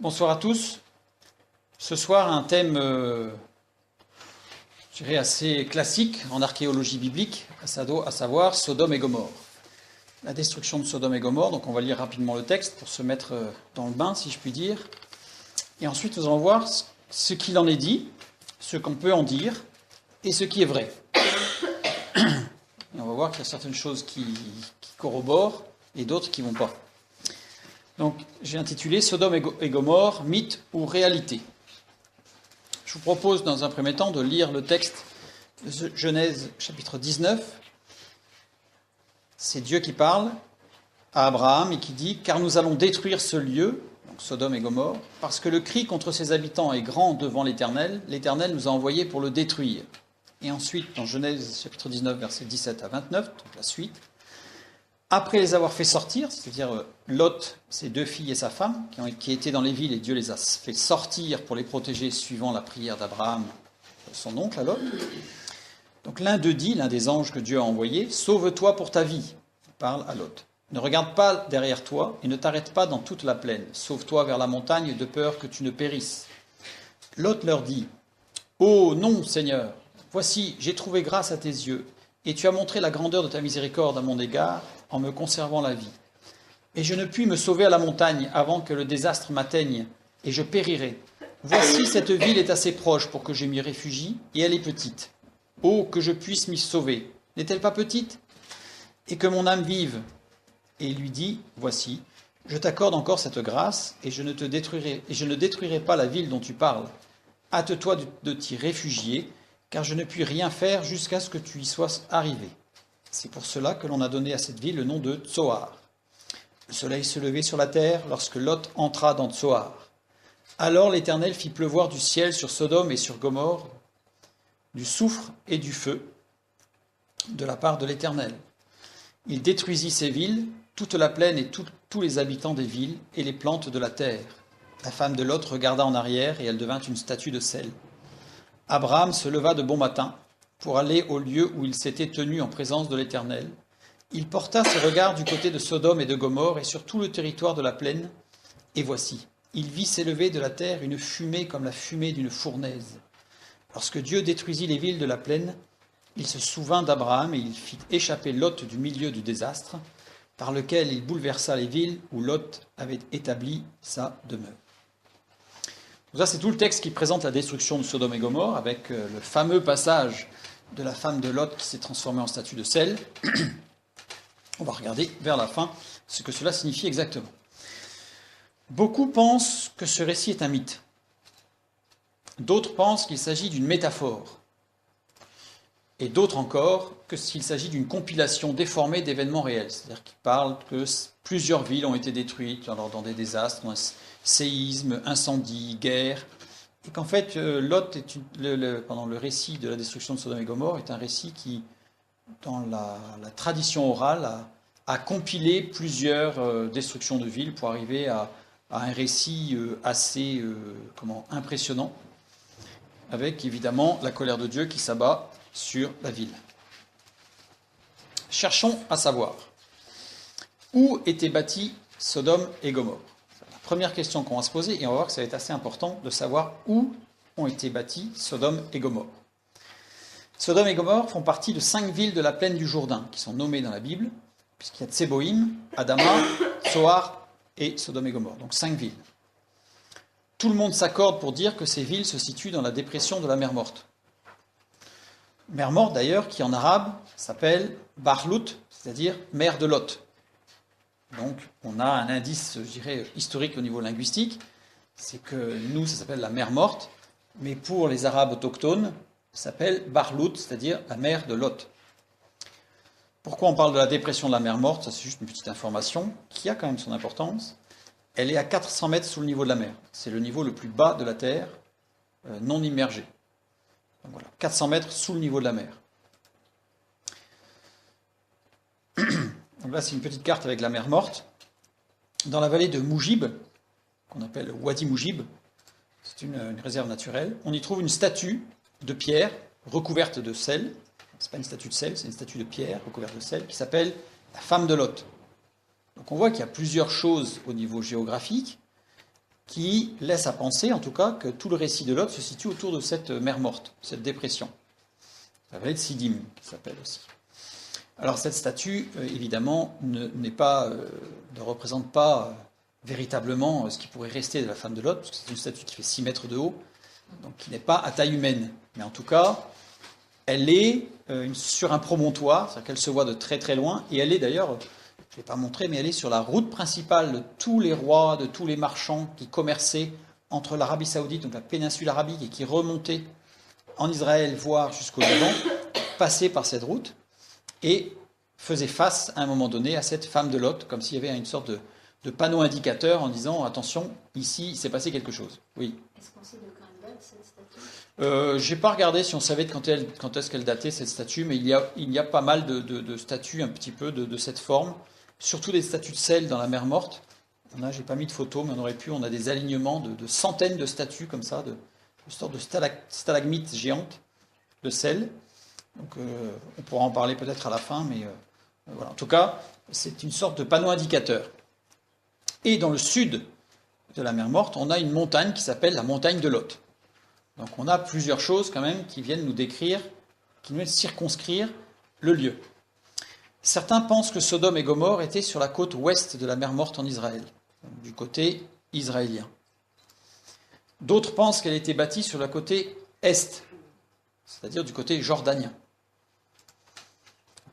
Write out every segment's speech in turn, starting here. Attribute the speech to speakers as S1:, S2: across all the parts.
S1: Bonsoir à tous. Ce soir, un thème, je dirais, assez classique en archéologie biblique, à savoir Sodome et Gomorrhe. La destruction de Sodome et Gomorrhe, donc on va lire rapidement le texte pour se mettre dans le bain, si je puis dire. Et ensuite, nous allons voir ce qu'il en est dit, ce qu'on peut en dire, et ce qui est vrai. Et on va voir qu'il y a certaines choses qui corroborent et d'autres qui ne vont pas. Donc, j'ai intitulé Sodome et Gomorrhe, mythe ou réalité. Je vous propose dans un premier temps de lire le texte de Genèse chapitre 19. C'est Dieu qui parle à Abraham et qui dit « Car nous allons détruire ce lieu, donc Sodome et Gomorrhe, parce que le cri contre ses habitants est grand devant l'Éternel. L'Éternel nous a envoyés pour le détruire. » Et ensuite, dans Genèse chapitre 19, versets 17 à 29, donc la suite, après les avoir fait sortir, c'est-à-dire Lot, ses deux filles et sa femme, qui étaient dans les villes, et Dieu les a fait sortir pour les protéger suivant la prière d'Abraham, son oncle à Lot. Donc l'un d'eux dit, l'un des anges que Dieu a envoyés, « Sauve-toi pour ta vie », il parle à Lot. « Ne regarde pas derrière toi et ne t'arrête pas dans toute la plaine. Sauve-toi vers la montagne de peur que tu ne périsses. » Lot leur dit, « Oh non, Seigneur, voici, j'ai trouvé grâce à tes yeux, et tu as montré la grandeur de ta miséricorde à mon égard, en me conservant la vie. Et je ne puis me sauver à la montagne avant que le désastre m'atteigne, et je périrai. Voici, cette ville est assez proche pour que je m'y réfugie, et elle est petite. Oh, que je puisse m'y sauver. N'est-elle pas petite? Et que mon âme vive. Et il lui dit, voici, je t'accorde encore cette grâce, et je ne détruirai pas la ville dont tu parles. Hâte-toi de t'y réfugier, car je ne puis rien faire jusqu'à ce que tu y sois arrivé. C'est pour cela que l'on a donné à cette ville le nom de Tsoar. Le soleil se levait sur la terre lorsque Lot entra dans Tsoar. Alors l'Éternel fit pleuvoir du ciel sur Sodome et sur Gomorrhe du soufre et du feu de la part de l'Éternel. Il détruisit ces villes, toute la plaine et tous les habitants des villes et les plantes de la terre. La femme de Lot regarda en arrière et elle devint une statue de sel. Abraham se leva de bon matin pour aller au lieu où il s'était tenu en présence de l'Éternel. Il porta ses regards du côté de Sodome et de Gomorrhe et sur tout le territoire de la plaine. Et voici, il vit s'élever de la terre une fumée comme la fumée d'une fournaise. Lorsque Dieu détruisit les villes de la plaine, il se souvint d'Abraham et il fit échapper Lot du milieu du désastre, par lequel il bouleversa les villes où Lot avait établi sa demeure. Donc ça, c'est tout le texte qui présente la destruction de Sodome et Gomorrhe, avec le fameux passage de la femme de Lot qui s'est transformée en statue de sel. On va regarder vers la fin ce que cela signifie exactement. Beaucoup pensent que ce récit est un mythe. D'autres pensent qu'il s'agit d'une métaphore. Et d'autres encore qu'il s'agit d'une compilation déformée d'événements réels. C'est-à-dire qu'ils parlent que plusieurs villes ont été détruites dans des désastres, séismes, incendies, guerres. Et qu'en fait, Lot, pendant le récit de la destruction de Sodome et Gomorrhe, est un récit qui, dans la tradition orale, a compilé plusieurs destructions de villes pour arriver à un récit assez impressionnant, avec évidemment la colère de Dieu qui s'abat sur la ville. Cherchons à savoir où étaient bâtis Sodome et Gomorrhe. Première question qu'on va se poser, et on va voir que ça va être assez important de savoir où ont été bâtis Sodome et Gomorrhe. Sodome et Gomorrhe font partie de 5 villes de la plaine du Jourdain, qui sont nommées dans la Bible, puisqu'il y a Tseboïm, Adama, Tsoar et Sodome et Gomorrhe, donc 5 villes. Tout le monde s'accorde pour dire que ces villes se situent dans la dépression de la mer Morte. Mer Morte d'ailleurs, qui en arabe s'appelle Barlout, c'est-à-dire mer de Lot. Donc, on a un indice, je dirais, historique au niveau linguistique, c'est que nous, ça s'appelle la mer Morte, mais pour les Arabes autochtones, ça s'appelle Barlout, c'est-à-dire la mer de Lot. Pourquoi on parle de la dépression de la mer Morte? Ça, c'est juste une petite information qui a quand même son importance. Elle est à 400 mètres sous le niveau de la mer. C'est le niveau le plus bas de la Terre, non immergé. Donc voilà, 400 mètres sous le niveau de la mer. Donc là, c'est une petite carte avec la mer Morte. Dans la vallée de Moujib, qu'on appelle Wadi Moujib, c'est une réserve naturelle, on y trouve une statue de pierre recouverte de sel. Ce n'est pas une statue de sel, c'est une statue de pierre recouverte de sel qui s'appelle la femme de Lot. Donc on voit qu'il y a plusieurs choses au niveau géographique qui laisse à penser, en tout cas, que tout le récit de Lot se situe autour de cette mer morte, cette dépression. La vallée de Siddim, qui s'appelle aussi. Alors cette statue, évidemment, ne représente pas véritablement ce qui pourrait rester de la femme de Lot, parce que c'est une statue qui fait 6 mètres de haut, donc qui n'est pas à taille humaine. Mais en tout cas, elle est sur un promontoire, c'est-à-dire qu'elle se voit de très très loin, et elle est d'ailleurs, je ne l'ai pas montré, mais elle est sur la route principale de tous les rois, de tous les marchands qui commerçaient entre l'Arabie Saoudite, donc la péninsule arabique, et qui remontaient en Israël, voire jusqu'au Liban, passaient par cette route, et faisaient face à un moment donné à cette femme de Lot, comme s'il y avait une sorte de panneau indicateur en disant attention, ici il s'est passé quelque chose. Oui.
S2: Est-ce qu'on sait de quand elle date cette statue ?
S1: J'ai pas regardé si on savait quand est-ce qu'elle datait cette statue, mais il y a pas mal de statues un petit peu de cette forme, surtout des statues de sel dans la mer Morte. J'ai pas mis de photos, mais on a des alignements de centaines de statues comme ça, de sortes de stalagmites géantes de sel. Donc on pourra en parler peut-être à la fin, mais voilà. En tout cas, c'est une sorte de panneau indicateur. Et dans le sud de la mer Morte, on a une montagne qui s'appelle la montagne de Lot. Donc on a plusieurs choses quand même qui viennent nous décrire, qui nous viennent circonscrire le lieu. Certains pensent que Sodome et Gomorrhe étaient sur la côte ouest de la mer Morte en Israël, du côté israélien. D'autres pensent qu'elle était bâtie sur la côté est, c'est-à-dire du côté jordanien.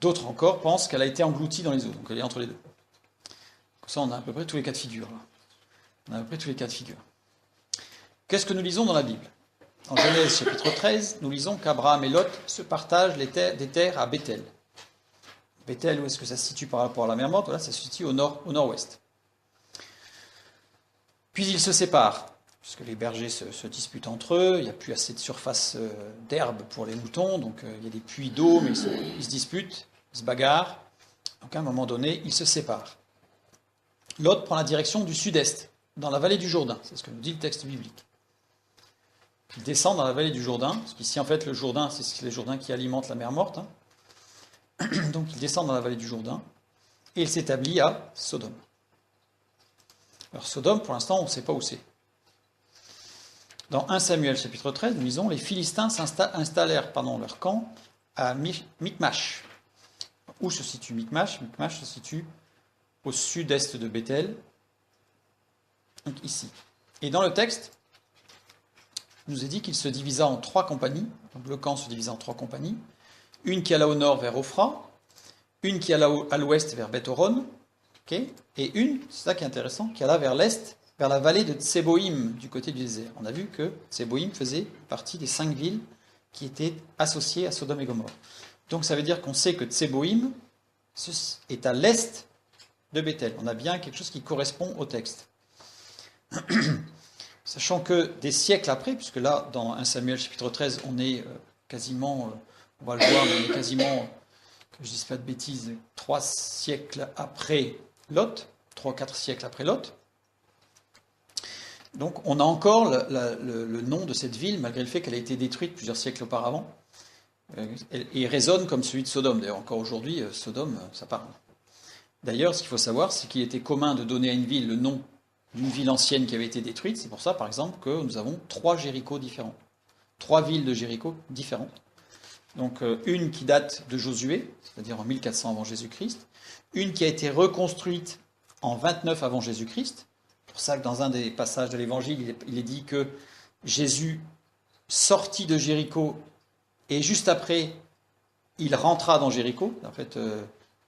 S1: D'autres encore pensent qu'elle a été engloutie dans les eaux, donc elle est entre les deux. Comme ça, on a à peu près tous les cas de figure. Qu'est-ce que nous lisons dans la Bible ? En Genèse chapitre 13, nous lisons qu'Abraham et Lot se partagent des terres à Béthel. Béthel, où est-ce que ça se situe par rapport à la mer Morte ? Voilà, ça se situe au nord-ouest. Puis ils se séparent, puisque les bergers se disputent entre eux, il n'y a plus assez de surface d'herbe pour les moutons, donc il y a des puits d'eau, mais ils se disputent, ils se bagarrent. Donc à un moment donné, ils se séparent. Lot prend la direction du sud-est, dans la vallée du Jourdain, c'est ce que nous dit le texte biblique. Il descend dans la vallée du Jourdain, parce qu'ici en fait le Jourdain, c'est le Jourdain qui alimente la mer Morte. Donc il descend dans la vallée du Jourdain, et il s'établit à Sodome. Alors Sodome, pour l'instant, on ne sait pas où c'est. Dans 1 Samuel chapitre 13, nous lisons, les Philistins installèrent leur camp à Michmash. Où se situe Michmash ? Michmash se situe au sud-est de Béthel, donc ici. Et dans le texte, il nous est dit qu'il se divisa en 3 compagnies. Donc le camp se divisa en 3 compagnies. Une qui alla au nord vers Ophra, une qui alla à l'ouest vers Beth-Horon, et une, c'est ça qui est intéressant, qui alla vers l'est, vers la vallée de Tseboïm, du côté du désert. On a vu que Tseboïm faisait partie des 5 villes qui étaient associées à Sodome et Gomorrhe. Donc ça veut dire qu'on sait que Tseboïm est à l'est de Béthel. On a bien quelque chose qui correspond au texte. Sachant que des siècles après, puisque là, dans 1 Samuel chapitre 13, on est quasiment, on va le voir, mais on est quasiment, que je ne dise pas de bêtises, 3 siècles après Lot, 3-4 siècles après Lot. Donc on a encore le nom de cette ville, malgré le fait qu'elle a été détruite plusieurs siècles auparavant, et résonne comme celui de Sodome. D'ailleurs, encore aujourd'hui, Sodome, ça parle. D'ailleurs, ce qu'il faut savoir, c'est qu'il était commun de donner à une ville le nom d'une ville ancienne qui avait été détruite. C'est pour ça, par exemple, que nous avons 3 Jéricho différents. 3 villes de Jéricho différentes. Donc, une qui date de Josué, c'est-à-dire en 1400 avant Jésus-Christ. Une qui a été reconstruite en 29 avant Jésus-Christ. C'est pour ça que dans un des passages de l'Évangile, il est dit que Jésus sortit de Jéricho et juste après, il rentra dans Jéricho. En fait,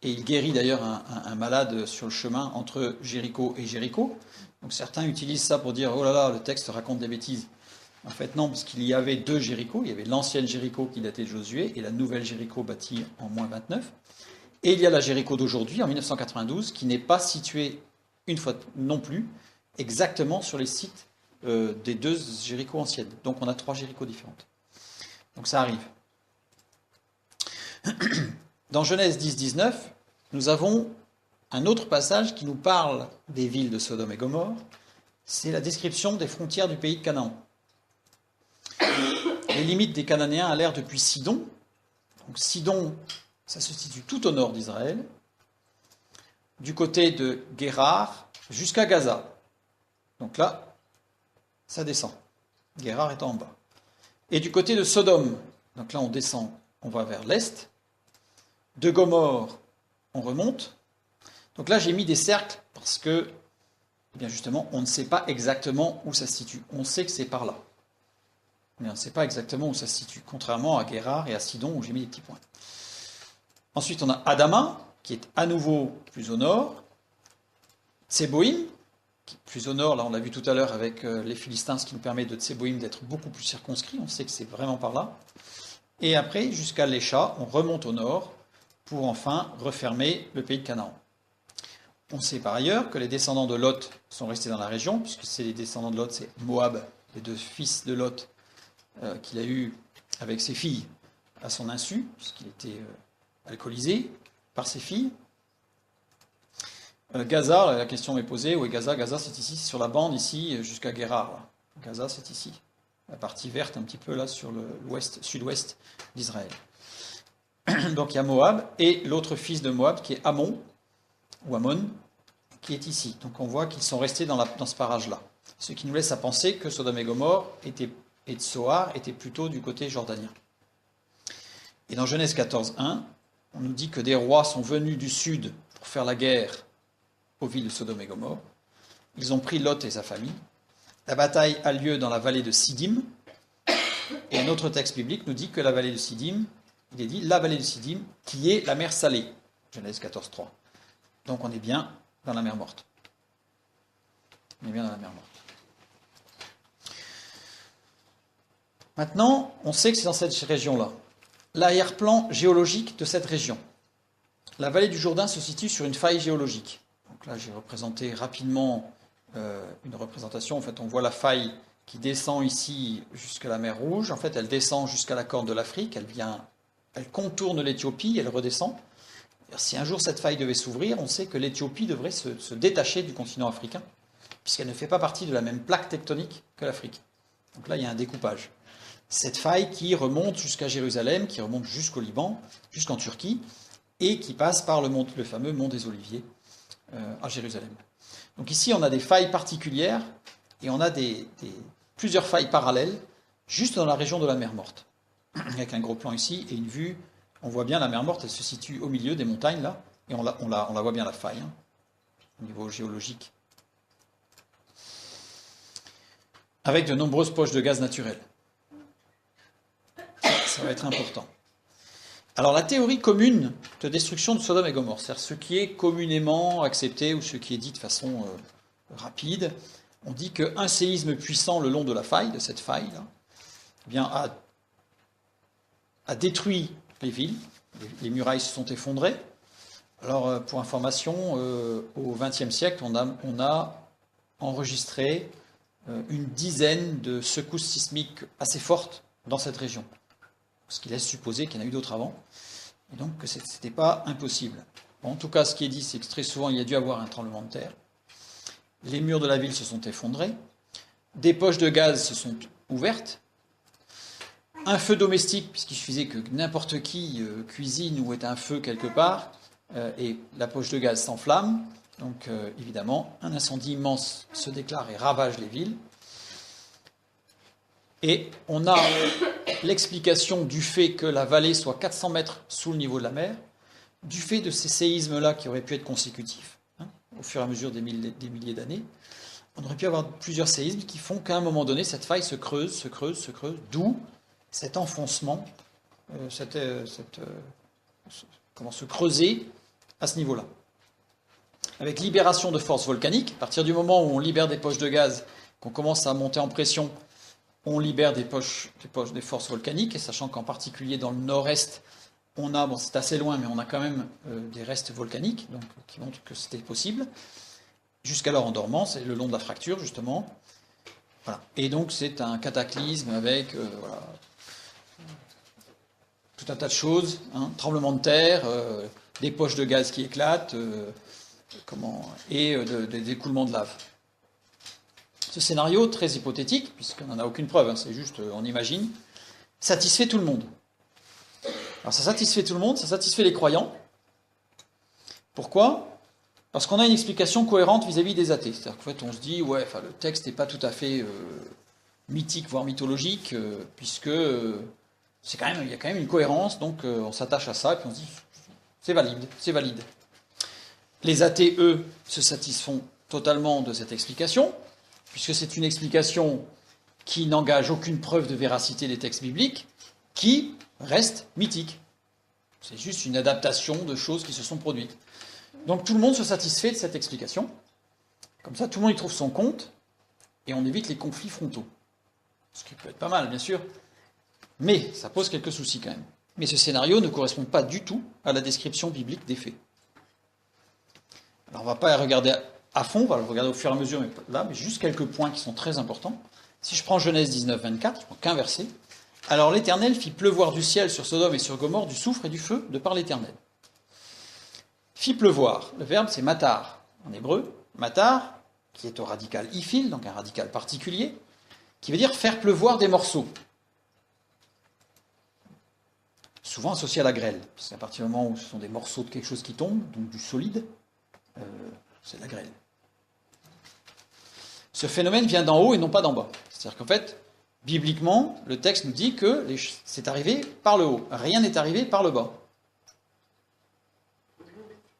S1: et il guérit d'ailleurs un malade sur le chemin entre Jéricho et Jéricho. Donc certains utilisent ça pour dire « Oh là là, le texte raconte des bêtises ». En fait non, parce qu'il y avait 2 Jéricho. Il y avait l'ancienne Jéricho qui datait de Josué et la nouvelle Jéricho bâtie en moins 29. Et il y a la Jéricho d'aujourd'hui, en 1992, qui n'est pas située, une fois non plus, exactement sur les sites des 2 Jéricho anciennes. Donc on a 3 Jéricho différentes. Donc ça arrive. Dans Genèse 10-19, nous avons un autre passage qui nous parle des villes de Sodome et Gomorrhe. C'est la description des frontières du pays de Canaan. Les limites des Cananéens allèrent depuis Sidon. Donc Sidon, ça se situe tout au nord d'Israël, du côté de Guérar jusqu'à Gaza. Donc là, ça descend. Guérar est en bas. Et du côté de Sodome, donc là on descend, on va vers l'est. De Gomorre, on remonte. Donc là j'ai mis des cercles parce que, eh bien justement, on ne sait pas exactement où ça se situe. On sait que c'est par là. Mais on ne sait pas exactement où ça se situe, contrairement à Guérar et à Sidon où j'ai mis des petits points. Ensuite on a Adama, qui est à nouveau plus au nord. Tseboïm, qui est plus au nord, là on l'a vu tout à l'heure avec les Philistins, ce qui nous permet de Tseboïm d'être beaucoup plus circonscrit, on sait que c'est vraiment par là. Et après, jusqu'à l'Écha, on remonte au nord pour enfin refermer le pays de Canaan. On sait par ailleurs que les descendants de Lot sont restés dans la région, puisque c'est les descendants de Lot, c'est Moab, les deux fils de Lot qu'il a eu avec ses filles à son insu, puisqu'il était alcoolisé par ses filles. Gaza, la question m'est posée, où est Gaza? Gaza c'est ici, c'est sur la bande ici, jusqu'à Guérar. Là. Gaza c'est ici, la partie verte un petit peu là sur l'ouest, sud-ouest d'Israël. Donc il y a Moab, et l'autre fils de Moab qui est Ammon, ou Ammon, qui est ici. Donc on voit qu'ils sont restés dans ce parage-là. Ce qui nous laisse à penser que Sodome et Gomorre et Tsoar étaient plutôt du côté jordanien. Et dans Genèse 14.1, on nous dit que des rois sont venus du sud pour faire la guerre aux villes de Sodome et Gomorre. Ils ont pris Lot et sa famille. La bataille a lieu dans la vallée de Siddim. Et un autre texte biblique nous dit que la vallée de Siddim, il est dit la vallée de Siddim, qui est la mer Salée. Genèse 14.3. Donc on est bien dans la mer Morte. On est bien dans la mer Morte. Maintenant, on sait que c'est dans cette région-là. L'arrière-plan géologique de cette région. La vallée du Jourdain se situe sur une faille géologique. Donc là, j'ai représenté rapidement une représentation. En fait, on voit la faille qui descend ici jusqu'à la mer Rouge. En fait, elle descend jusqu'à la Corne de l'Afrique. Elle contourne l'Éthiopie, elle redescend. Si un jour cette faille devait s'ouvrir, on sait que l'Éthiopie devrait se détacher du continent africain, puisqu'elle ne fait pas partie de la même plaque tectonique que l'Afrique. Donc là, il y a un découpage. Cette faille qui remonte jusqu'à Jérusalem, qui remonte jusqu'au Liban, jusqu'en Turquie, et qui passe par le fameux mont des Oliviers à Jérusalem. Donc ici, on a des failles particulières, et on a plusieurs failles parallèles, juste dans la région de la mer Morte. Avec un gros plan ici, et une vue, on voit bien la mer Morte, elle se situe au milieu des montagnes, là, et on la voit bien la faille, au niveau géologique. Avec de nombreuses poches de gaz naturel. Ça va être important. Alors la théorie commune de destruction de Sodome et Gomorre, c'est-à-dire ce qui est communément accepté ou ce qui est dit de façon rapide, on dit qu'un séisme puissant le long de la faille, de cette faille, là, eh bien, a détruit les villes, les murailles se sont effondrées. Alors pour information, au XXe siècle, on a enregistré une dizaine de secousses sismiques assez fortes dans cette région. Ce qui laisse supposer qu'il y en a eu d'autres avant, et donc que ce n'était pas impossible. Bon, en tout cas, ce qui est dit, c'est que très souvent, il y a dû avoir un tremblement de terre. Les murs de la ville se sont effondrés, des poches de gaz se sont ouvertes, un feu domestique, puisqu'il suffisait que n'importe qui cuisine ou ait un feu quelque part, et la poche de gaz s'enflamme, donc évidemment, un incendie immense se déclare et ravage les villes. Et on a l'explication du fait que la vallée soit 400 mètres sous le niveau de la mer, du fait de ces séismes-là qui auraient pu être consécutifs, au fur et à mesure des milliers d'années. On aurait pu avoir plusieurs séismes qui font qu'à un moment donné, cette faille se creuse, d'où cet enfoncement, comment se creuser à ce niveau-là. Avec libération de forces volcaniques, à partir du moment où on libère des poches de gaz, qu'on commence à monter en pression, on libère des forces volcaniques, et sachant qu'en particulier dans le nord-est, on a, bon c'est assez loin, mais on a quand même des restes volcaniques, donc, qui montrent que c'était possible. Jusqu'alors en dormance, c'est le long de la fracture, justement. Voilà. Et donc c'est un cataclysme avec tout un tas de choses, tremblement de terre, des poches de gaz qui éclatent, et des écoulements de lave. Ce scénario, très hypothétique, puisqu'on n'en a aucune preuve, c'est juste, on imagine, satisfait tout le monde. Alors ça satisfait tout le monde, ça satisfait les croyants. Pourquoi ? Parce qu'on a une explication cohérente vis-à-vis des athées. C'est-à-dire qu'en fait, on se dit, ouais, enfin, le texte n'est pas tout à fait mythique, voire mythologique, puisque il y a quand même une cohérence, donc on s'attache à ça, et puis on se dit, c'est valide, c'est valide. Les athées, eux, se satisfont totalement de cette explication, puisque c'est une explication qui n'engage aucune preuve de véracité des textes bibliques, qui reste mythique. C'est juste une adaptation de choses qui se sont produites. Donc tout le monde se satisfait de cette explication. Comme ça, tout le monde y trouve son compte, et on évite les conflits frontaux. Ce qui peut être pas mal, bien sûr, mais ça pose quelques soucis quand même. Mais ce scénario ne correspond pas du tout à la description biblique des faits. Alors on ne va pas regarder à fond, on va le regarder au fur et à mesure, mais juste quelques points qui sont très importants. Si je prends Genèse 19, 24, je prends qu'un verset. Alors l'Éternel fit pleuvoir du ciel sur Sodome et sur Gomorrhe du soufre et du feu de par l'Éternel. Fit pleuvoir, le verbe c'est matar en hébreu. Matar, qui est au radical ifil, donc un radical particulier, qui veut dire faire pleuvoir des morceaux. Souvent associé à la grêle, parce qu'à partir du moment où ce sont des morceaux de quelque chose qui tombe, donc du solide, c'est la grêle. Ce phénomène vient d'en haut et non pas d'en bas. C'est-à-dire qu'en fait, bibliquement, le texte nous dit que c'est arrivé par le haut. Rien n'est arrivé par le bas.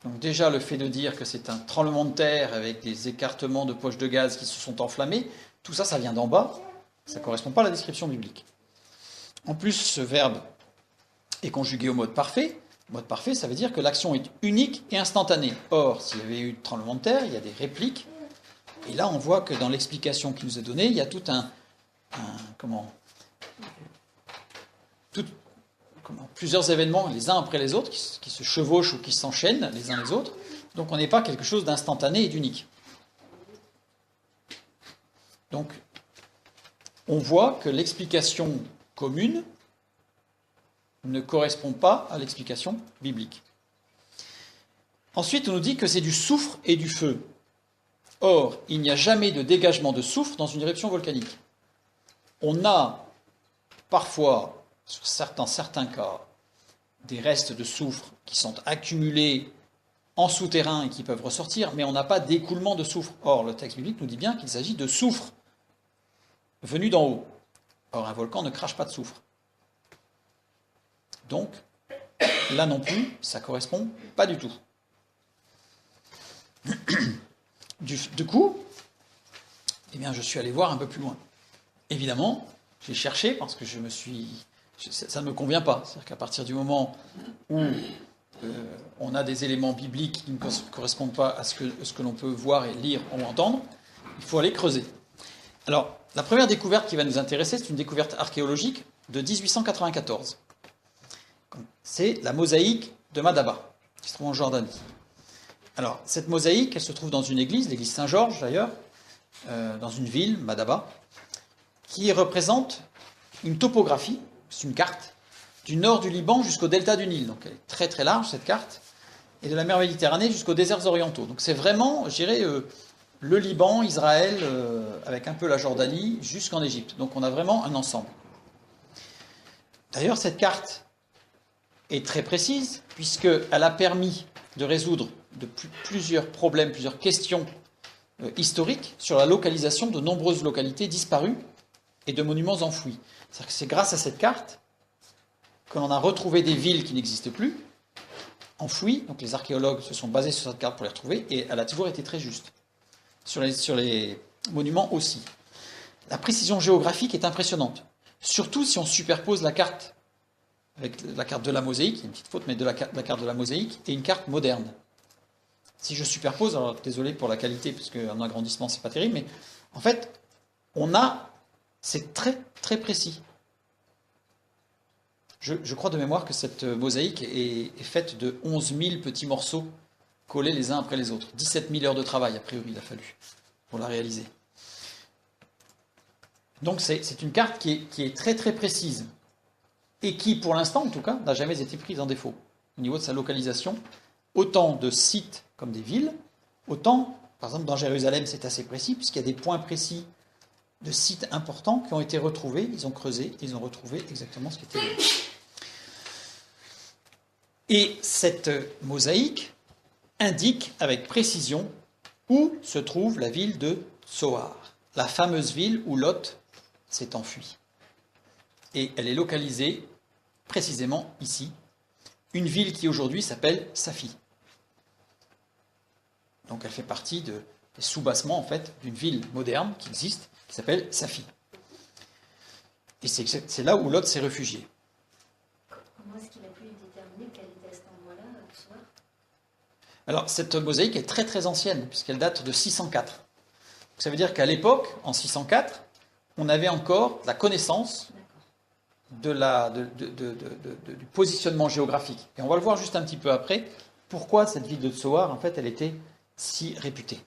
S1: Donc déjà, le fait de dire que c'est un tremblement de terre avec des écartements de poches de gaz qui se sont enflammés, tout ça, ça vient d'en bas. Ça ne correspond pas à la description biblique. En plus, ce verbe est conjugué au mode parfait. Mode parfait, ça veut dire que l'action est unique et instantanée. Or, s'il y avait eu tremblement de terre, il y a des répliques. Et là, on voit que dans l'explication qui nous est donnée, il y a tout plusieurs événements les uns après les autres qui se chevauchent ou qui s'enchaînent les uns les autres. Donc on n'est pas quelque chose d'instantané et d'unique. Donc on voit que l'explication commune ne correspond pas à l'explication biblique. Ensuite, on nous dit que c'est du soufre et du feu. Or, il n'y a jamais de dégagement de soufre dans une éruption volcanique. On a parfois, sur certains cas, des restes de soufre qui sont accumulés en souterrain et qui peuvent ressortir, mais on n'a pas d'écoulement de soufre. Or, le texte biblique nous dit bien qu'il s'agit de soufre venu d'en haut. Or, un volcan ne crache pas de soufre. Donc, là non plus, ça ne correspond pas du tout. Du coup, eh bien, je suis allé voir un peu plus loin. Évidemment, j'ai cherché parce que ça ne me convient pas. C'est-à-dire qu'à partir du moment où on a des éléments bibliques qui ne correspondent pas à ce que l'on peut voir et lire ou entendre, il faut aller creuser. Alors, la première découverte qui va nous intéresser, c'est une découverte archéologique de 1894. C'est la mosaïque de Madaba, qui se trouve en Jordanie. Alors, cette mosaïque, elle se trouve dans une église, l'église Saint-Georges d'ailleurs, dans une ville, Madaba, qui représente une topographie, c'est une carte, du nord du Liban jusqu'au delta du Nil. Donc elle est très très large cette carte, et de la mer Méditerranée jusqu'aux déserts orientaux. Donc c'est vraiment, je dirais, le Liban, Israël, avec un peu la Jordanie, jusqu'en Égypte. Donc on a vraiment un ensemble. D'ailleurs, cette carte est très précise, puisqu'elle a permis de résoudre plusieurs problèmes, plusieurs questions historiques sur la localisation de nombreuses localités disparues et de monuments enfouis. C'est-à-dire que c'est grâce à cette carte que l'on a retrouvé des villes qui n'existent plus, enfouies. Donc les archéologues se sont basés sur cette carte pour les retrouver, et elle a toujours été très juste. Sur les monuments aussi. La précision géographique est impressionnante. Surtout si on superpose la carte avec la carte de la mosaïque, il y a une petite faute, mais de la carte de la mosaïque, et une carte moderne. Si je superpose, alors désolé pour la qualité, parce qu'en agrandissement c'est pas terrible, mais en fait, c'est très très précis. Je crois de mémoire que cette mosaïque est faite de 11 000 petits morceaux collés les uns après les autres. 17 000 heures de travail, a priori, il a fallu pour la réaliser. Donc c'est une carte qui est très très précise, et qui, pour l'instant en tout cas, n'a jamais été prise en défaut. Au niveau de sa localisation, autant de sites comme des villes, autant, par exemple dans Jérusalem, c'est assez précis, puisqu'il y a des points précis de sites importants qui ont été retrouvés, ils ont creusé, ils ont retrouvé exactement ce qui était là. Et cette mosaïque indique avec précision où se trouve la ville de Tsoar, la fameuse ville où Lot s'est enfui. Et elle est localisée précisément ici, une ville qui aujourd'hui s'appelle Saphi. Donc elle fait partie des sous-bassements en fait d'une ville moderne qui existe, qui s'appelle Saphi. Et c'est là où Lot s'est réfugié.
S2: Comment est-ce qu'il a pu déterminer qu'elle était à cet endroit-là, Tsoar ?
S1: Alors cette mosaïque est très très ancienne, puisqu'elle date de 604. Donc, ça veut dire qu'à l'époque, en 604, on avait encore la connaissance du positionnement géographique. Et on va le voir juste un petit peu après, pourquoi cette ville de Tsoar, en fait, elle était si réputée.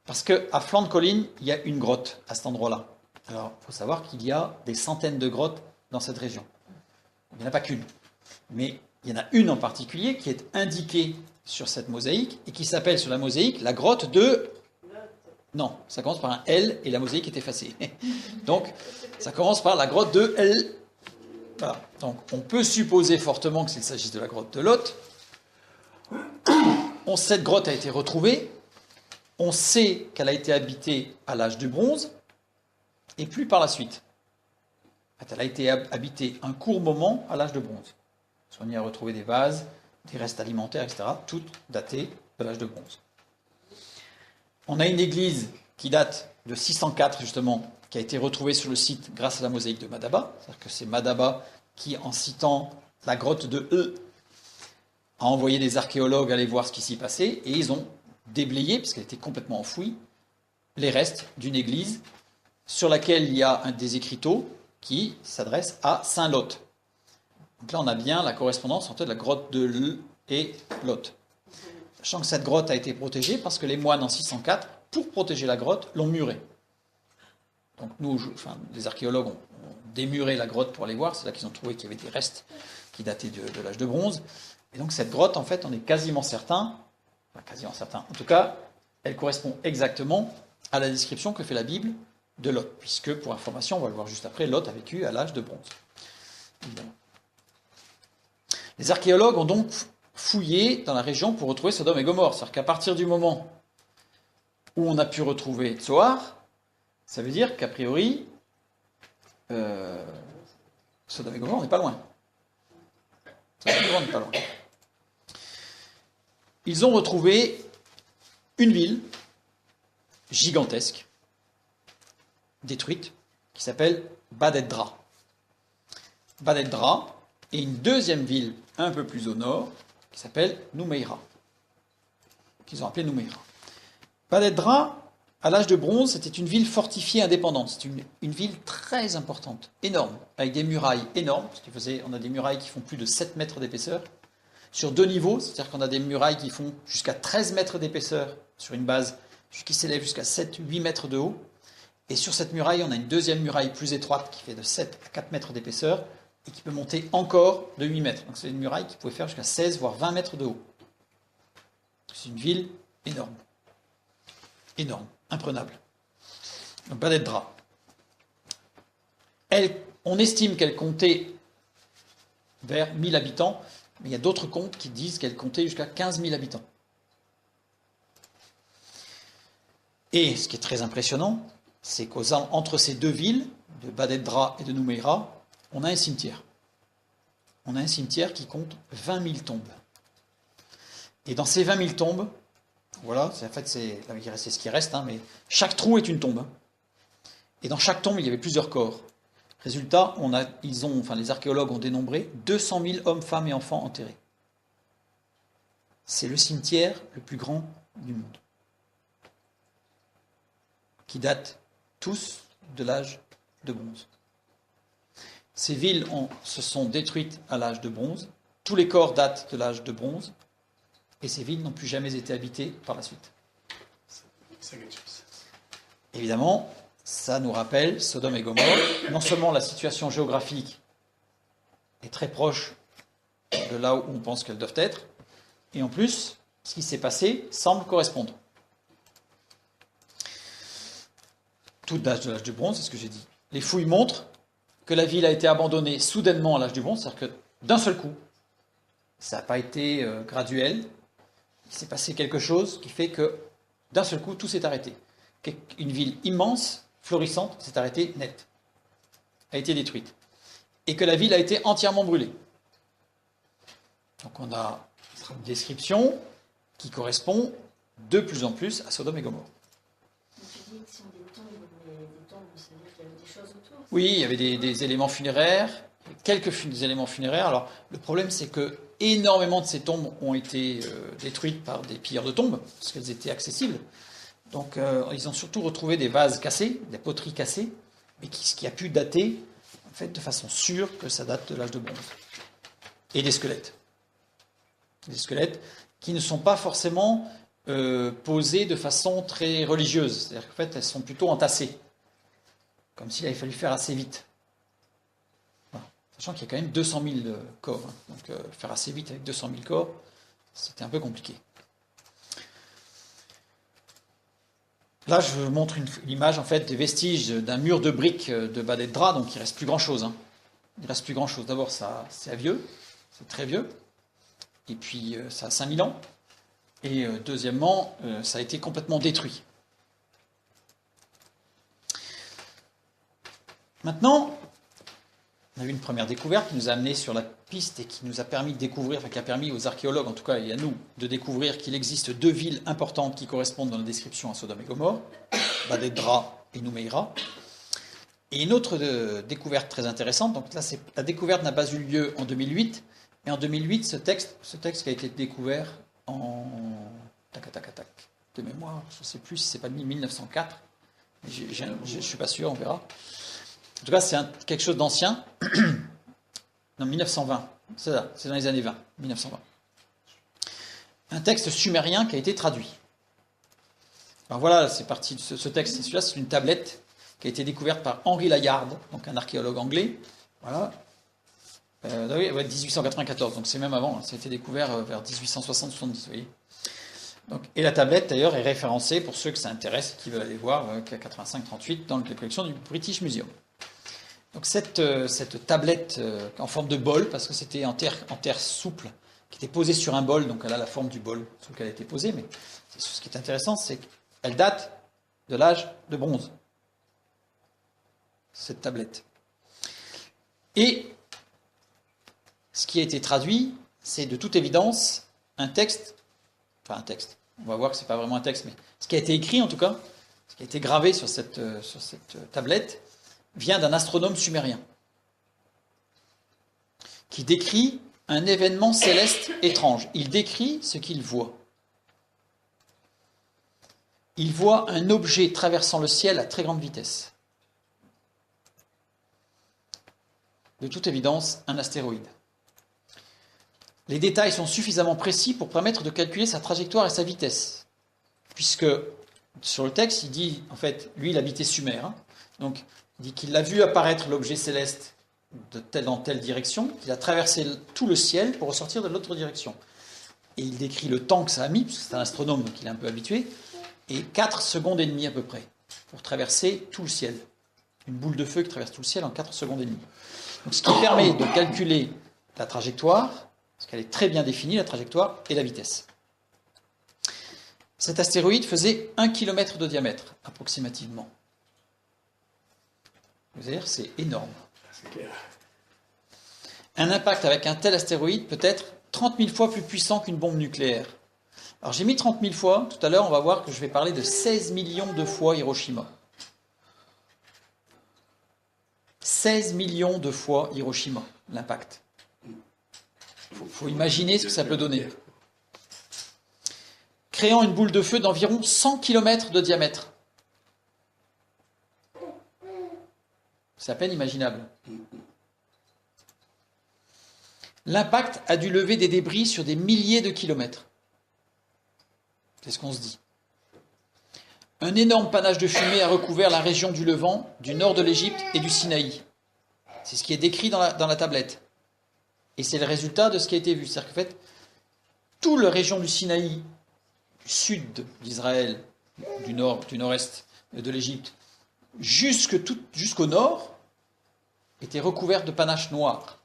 S1: Parce qu'à flanc de colline, il y a une grotte à cet endroit-là. Alors, il faut savoir qu'il y a des centaines de grottes dans cette région. Il n'y en a pas qu'une. Mais il y en a une en particulier qui est indiquée sur cette mosaïque et qui s'appelle sur la mosaïque la grotte de... Non, ça commence par un L et la mosaïque est effacée. Donc, ça commence par la grotte de L. Voilà. Donc, on peut supposer fortement qu'il s'agisse de la grotte de Lot. Cette grotte a été retrouvée. On sait qu'elle a été habitée à l'âge du bronze et plus par la suite. Elle a été habitée un court moment à l'âge de bronze. On y a retrouvé des vases, des restes alimentaires, etc., toutes datées de l'âge de bronze. On a une église qui date de 604, justement, qui a été retrouvée sur le site grâce à la mosaïque de Madaba. C'est-à-dire que c'est Madaba qui, en citant la grotte de E, a envoyé des archéologues aller voir ce qui s'y passait, et ils ont déblayé, puisqu'elle était complètement enfouie, les restes d'une église sur laquelle il y a des écriteaux qui s'adressent à Saint Lot. Donc là, on a bien la correspondance entre la grotte de L et Lot. Sachant que cette grotte a été protégée parce que les moines en 604, pour protéger la grotte, l'ont murée. Donc nous, les archéologues ont démuré la grotte pour aller voir. C'est là qu'ils ont trouvé qu'il y avait des restes qui dataient de l'âge de bronze. Et donc cette grotte, en fait, on est quasiment certain, en tout cas, elle correspond exactement à la description que fait la Bible de Lot. Puisque, pour information, on va le voir juste après, Lot a vécu à l'âge de bronze. Évidemment. Les archéologues ont donc fouillé dans la région pour retrouver Sodome et Gomorrhe. C'est-à-dire qu'à partir du moment où on a pu retrouver Tsoar, ça veut dire qu'a priori, Sodome et Gomorrhe, on n'est pas loin. Sodome et Gomorrhe, on n'est pas loin. Ils ont retrouvé une ville gigantesque, détruite, qui s'appelle Bad-Edra. Bad-Edra, et une deuxième ville un peu plus au nord qui s'appelle Noumeira, qu'ils ont appelée Noumeira. Bad-Edra, à l'âge de bronze, c'était une ville fortifiée indépendante. C'est une ville très importante, énorme, avec des murailles énormes, parce on a des murailles qui font plus de 7 mètres d'épaisseur, sur 2 niveaux, c'est-à-dire qu'on a des murailles qui font jusqu'à 13 mètres d'épaisseur sur une base qui s'élève jusqu'à 7-8 mètres de haut. Et sur cette muraille, on a une deuxième muraille plus étroite qui fait de 7 à 4 mètres d'épaisseur, et qui peut monter encore de 8 mètres. Donc c'est une muraille qui pouvait faire jusqu'à 16 voire 20 mètres de haut. C'est une ville énorme. Énorme, imprenable. Donc Bad-Edra. On estime qu'elle comptait vers 1000 habitants, mais il y a d'autres comptes qui disent qu'elle comptait jusqu'à 15 000 habitants. Et ce qui est très impressionnant, c'est qu'entre ces deux villes, de Bad-Edra et de Noumeira, on a un cimetière. On a un cimetière qui compte 20 000 tombes. Et dans ces 20 000 tombes, voilà, en fait, c'est ce qui reste, mais chaque trou est une tombe. Et dans chaque tombe, il y avait plusieurs corps. Résultat, les archéologues ont dénombré 200 000 hommes, femmes et enfants enterrés. C'est le cimetière le plus grand du monde, qui date tous de l'âge de bronze. Ces villes se sont détruites à l'âge de bronze, tous les corps datent de l'âge de bronze, et ces villes n'ont plus jamais été habitées par la suite. Évidemment, ça nous rappelle Sodome et Gomorrhe. Non seulement la situation géographique est très proche de là où on pense qu'elles doivent être, et en plus, ce qui s'est passé semble correspondre. Tout date de l'âge du bronze, c'est ce que j'ai dit. Les fouilles montrent que la ville a été abandonnée soudainement à l'âge du bronze, c'est-à-dire que d'un seul coup, ça n'a pas été graduel, il s'est passé quelque chose qui fait que d'un seul coup, tout s'est arrêté. Une ville immense, florissante, s'est arrêtée net, a été détruite. Et que la ville a été entièrement brûlée. Donc on a une description qui correspond de plus en plus à Sodome et Gomorrhe.
S2: Tu dis que ce sont des tombes, mais des tombes, ça veut dire qu'il y avait des choses autour.
S1: Oui, il y avait des éléments funéraires, quelques éléments funéraires. Alors le problème, c'est que énormément de ces tombes ont été détruites par des pilleurs de tombes, parce qu'elles étaient accessibles. Donc ils ont surtout retrouvé des vases cassés, des poteries cassées, mais ce qui a pu dater, en fait, de façon sûre que ça date de l'âge de bronze. Et des squelettes. Des squelettes qui ne sont pas forcément posés de façon très religieuse. C'est-à-dire qu'en fait, elles sont plutôt entassées. Comme s'il avait fallu faire assez vite. Voilà. Sachant qu'il y a quand même 200 000 corps. Hein. Donc faire assez vite avec 200 000 corps, c'était un peu compliqué. Là, je vous montre une image en fait des vestiges d'un mur de briques de Badedra, donc il ne reste plus grand-chose. Hein. Il ne reste plus grand-chose. D'abord, c'est vieux, c'est très vieux. Et puis, ça a 5000 ans. Et deuxièmement, ça a été complètement détruit. Maintenant, on a eu une première découverte qui nous a amené sur la piste et qui nous a permis de découvrir, enfin qui a permis aux archéologues, en tout cas et à nous, de découvrir qu'il existe 2 villes importantes qui correspondent dans la description à Sodome et Gomorrhe, Badedra et Noumeira. Et une autre découverte très intéressante, donc là, la découverte n'a pas eu lieu en 2008, mais en 2008, ce texte qui a été découvert en de mémoire, je ne sais plus si c'est pas 1904, je ne suis pas sûr, on verra. En tout cas, c'est quelque chose d'ancien. Non, 1920. C'est ça, c'est dans les années 20, 1920. Un texte sumérien qui a été traduit. Alors voilà, c'est parti de ce texte. Celui-là, c'est une tablette qui a été découverte par Henry Layard, donc un archéologue anglais. Voilà. 1894, donc c'est même avant. Ça a été découvert vers 1860-70, vous voyez. Donc, et la tablette, d'ailleurs, est référencée, pour ceux que ça intéresse, qui veulent aller voir, 85-38, dans la collection du British Museum. Donc cette tablette en forme de bol, parce que c'était en terre souple, qui était posée sur un bol, donc elle a la forme du bol sur lequel elle a été posée, mais ce qui est intéressant, c'est qu'elle date de l'âge de bronze, cette tablette. Et ce qui a été traduit, c'est de toute évidence un texte, on va voir que ce n'est pas vraiment un texte, mais ce qui a été écrit en tout cas, ce qui a été gravé sur cette tablette, vient d'un astronome sumérien qui décrit un événement céleste étrange. Il décrit ce qu'il voit. Il voit un objet traversant le ciel à très grande vitesse. De toute évidence, un astéroïde. Les détails sont suffisamment précis pour permettre de calculer sa trajectoire et sa vitesse. Puisque, sur le texte, il dit, en fait, lui, il habitait Sumer, hein, donc il dit qu'il a vu apparaître l'objet céleste dans telle direction, qu'il a traversé tout le ciel pour ressortir de l'autre direction. Et il décrit le temps que ça a mis, parce que c'est un astronome, donc il est un peu habitué, et 4 secondes et demie à peu près, pour traverser tout le ciel. Une boule de feu qui traverse tout le ciel en 4 secondes et demie. Donc ce qui permet de calculer la trajectoire, parce qu'elle est très bien définie, la trajectoire et la vitesse. Cet astéroïde faisait 1 km de diamètre, approximativement. Vous allez dire, c'est énorme.
S3: C'est clair.
S1: Un impact avec un tel astéroïde peut être 30 000 fois plus puissant qu'une bombe nucléaire. Alors j'ai mis 30 000 fois, tout à l'heure on va voir que je vais parler de 16 millions de fois Hiroshima. 16 millions de fois Hiroshima, l'impact. Il faut imaginer ce que ça peut donner. Créant une boule de feu d'environ 100 km de diamètre. C'est à peine imaginable. L'impact a dû lever des débris sur des milliers de kilomètres. C'est ce qu'on se dit. Un énorme panache de fumée a recouvert la région du Levant, du nord de l'Égypte et du Sinaï. C'est ce qui est décrit dans la tablette. Et c'est le résultat de ce qui a été vu. C'est-à-dire qu'en fait, toute la région du Sinaï, du sud d'Israël, du nord-est de l'Égypte, jusqu'au nord, était recouverte de panache noir.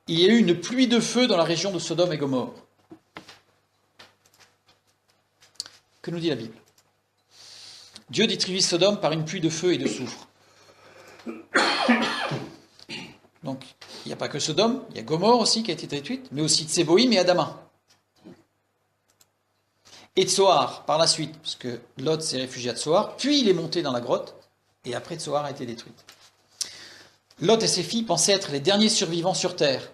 S1: Il y a eu une pluie de feu dans la région de Sodome et Gomorre. Que nous dit la Bible? Dieu détruit Sodome par une pluie de feu et de soufre. Donc, il n'y a pas que Sodome, il y a Gomorre aussi qui a été détruite, mais aussi Tséboïm et Adama. Et Tsoar, par la suite, parce que Lot s'est réfugié à Tsoar, puis il est monté dans la grotte, et après Tsoar a été détruite. Lot et ses filles pensaient être les derniers survivants sur terre.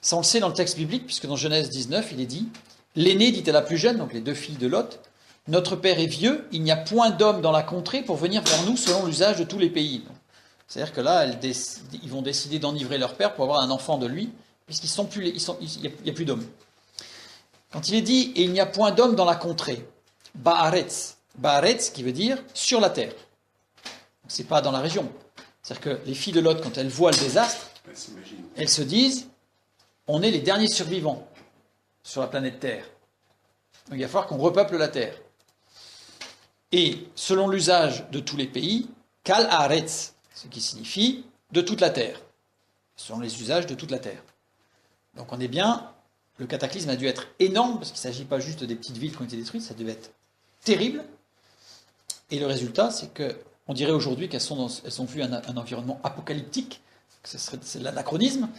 S1: Ça, on le sait dans le texte biblique, puisque dans Genèse 19, il est dit, l'aînée dit à la plus jeune, donc les deux filles de Lot, notre père est vieux, il n'y a point d'homme dans la contrée pour venir vers nous selon l'usage de tous les pays. C'est-à-dire que là, ils vont décider d'enivrer leur père pour avoir un enfant de lui, puisqu'ils sont plus, il n'y a plus d'hommes. Quand il est dit, et il n'y a point d'homme dans la contrée, Baaretz, Baaretz qui veut dire sur la terre. C'est pas dans la région. C'est-à-dire que les filles de Lot, quand elles voient le désastre, elles se disent, on est les derniers survivants sur la planète Terre. Donc il va falloir qu'on repeuple la Terre. Et selon l'usage de tous les pays, Kal Haaretz, ce qui signifie de toute la Terre. Selon les usages de toute la Terre. Donc on est bien, le cataclysme a dû être énorme, parce qu'il ne s'agit pas juste des petites villes qui ont été détruites, ça devait être terrible. Et le résultat, c'est que on dirait aujourd'hui qu'elles ont vu un environnement apocalyptique, c'est l'anachronisme,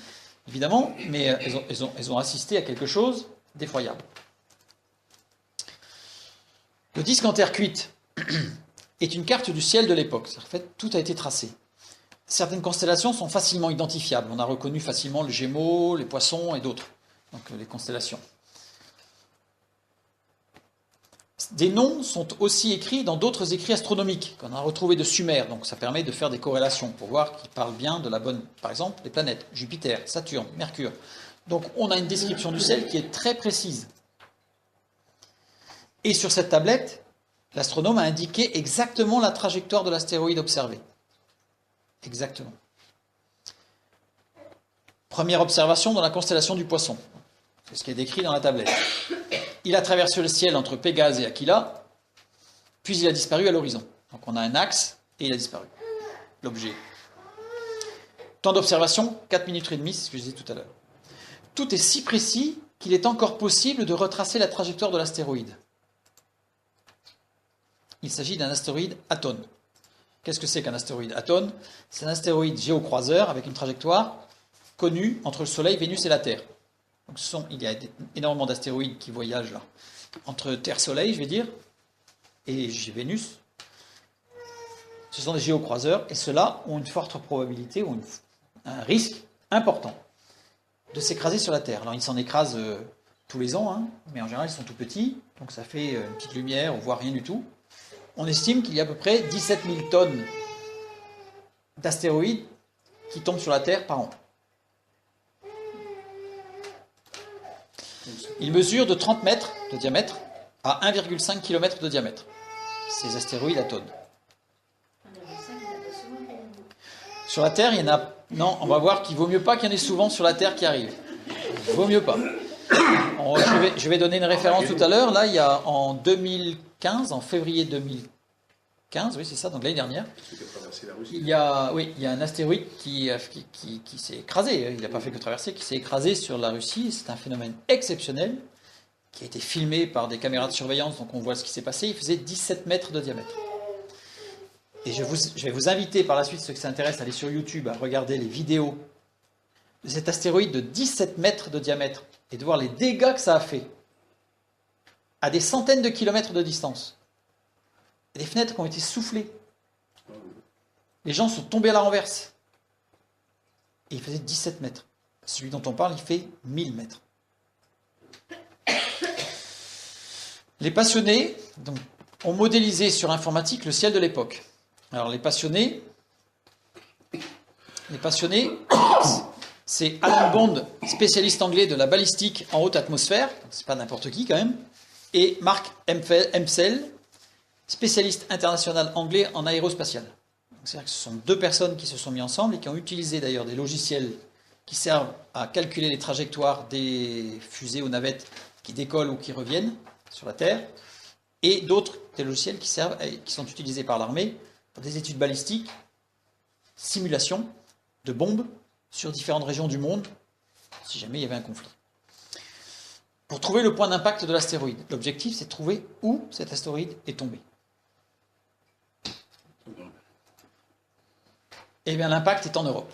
S1: évidemment, mais elles ont assisté à quelque chose d'effroyable. Le disque en terre cuite est une carte du ciel de l'époque. En fait, tout a été tracé. Certaines constellations sont facilement identifiables. On a reconnu facilement le Gémeaux, les Poissons et d'autres. Donc les constellations. Des noms sont aussi écrits dans d'autres écrits astronomiques qu'on a retrouvés de Sumer. Donc ça permet de faire des corrélations pour voir qu'ils parlent bien de la bonne, par exemple, les planètes, Jupiter, Saturne, Mercure. Donc on a une description du ciel qui est très précise. Et sur cette tablette, l'astronome a indiqué exactement la trajectoire de l'astéroïde observé. Exactement. Première observation dans la constellation du Poisson. C'est ce qui est décrit dans la tablette. Il a traversé le ciel entre Pégase et Aquila, puis il a disparu à l'horizon. Donc on a un axe et il a disparu, l'objet. Temps d'observation, 4 minutes et demie, c'est ce que je disais tout à l'heure. Tout est si précis qu'il est encore possible de retracer la trajectoire de l'astéroïde. Il s'agit d'un astéroïde Atone. Qu'est-ce que c'est qu'un astéroïde Atone? C'est un astéroïde géocroiseur avec une trajectoire connue entre le Soleil, Vénus et la Terre. Donc il y a énormément d'astéroïdes qui voyagent là, entre Terre-Soleil, je vais dire, et Vénus. Ce sont des géocroiseurs, et ceux-là ont une forte probabilité, ou un risque important de s'écraser sur la Terre. Alors ils s'en écrasent tous les ans, hein, mais en général ils sont tout petits, donc ça fait une petite lumière, on ne voit rien du tout. On estime qu'il y a à peu près 17 000 tonnes d'astéroïdes qui tombent sur la Terre par an. Ils mesurent de 30 mètres de diamètre à 1,5 km de diamètre. Ces astéroïdes Atone. Sur la Terre, il y en a... Non, on va voir qu'il vaut mieux pas qu'il y en ait souvent sur la Terre qui arrivent. Il vaut mieux pas. Je vais donner une référence tout à l'heure. Là, il y a en 2015, en février 2015, oui c'est ça, donc l'année dernière, il y a un astéroïde qui s'est écrasé. Il n'a pas fait que traverser, qui s'est écrasé sur la Russie. C'est un phénomène exceptionnel qui a été filmé par des caméras de surveillance, donc on voit ce qui s'est passé. Il faisait 17 mètres de diamètre. Et je vais vous inviter par la suite, ceux qui s'intéressent, à aller sur YouTube, à regarder les vidéos de cet astéroïde de 17 mètres de diamètre et de voir les dégâts que ça a fait à des centaines de kilomètres de distance. Des fenêtres qui ont été soufflées. Les gens sont tombés à la renverse. Et il faisait 17 mètres. Celui dont on parle, il fait 1000 mètres. Les passionnés ont modélisé sur informatique le ciel de l'époque. Alors les passionnés, c'est Alan Bond, spécialiste anglais de la balistique en haute atmosphère, c'est pas n'importe qui quand même, et Mark Hempsel, spécialiste international anglais en aérospatial. C'est-à-dire que ce sont deux personnes qui se sont mis ensemble et qui ont utilisé d'ailleurs des logiciels qui servent à calculer les trajectoires des fusées ou navettes qui décollent ou qui reviennent sur la Terre, et d'autres des logiciels qui sont utilisés par l'armée pour des études balistiques, simulation de bombes sur différentes régions du monde, si jamais il y avait un conflit. pour trouver le point d'impact de l'astéroïde. L'objectif, c'est de trouver où cet astéroïde est tombé. Eh bien, l'impact est en Europe.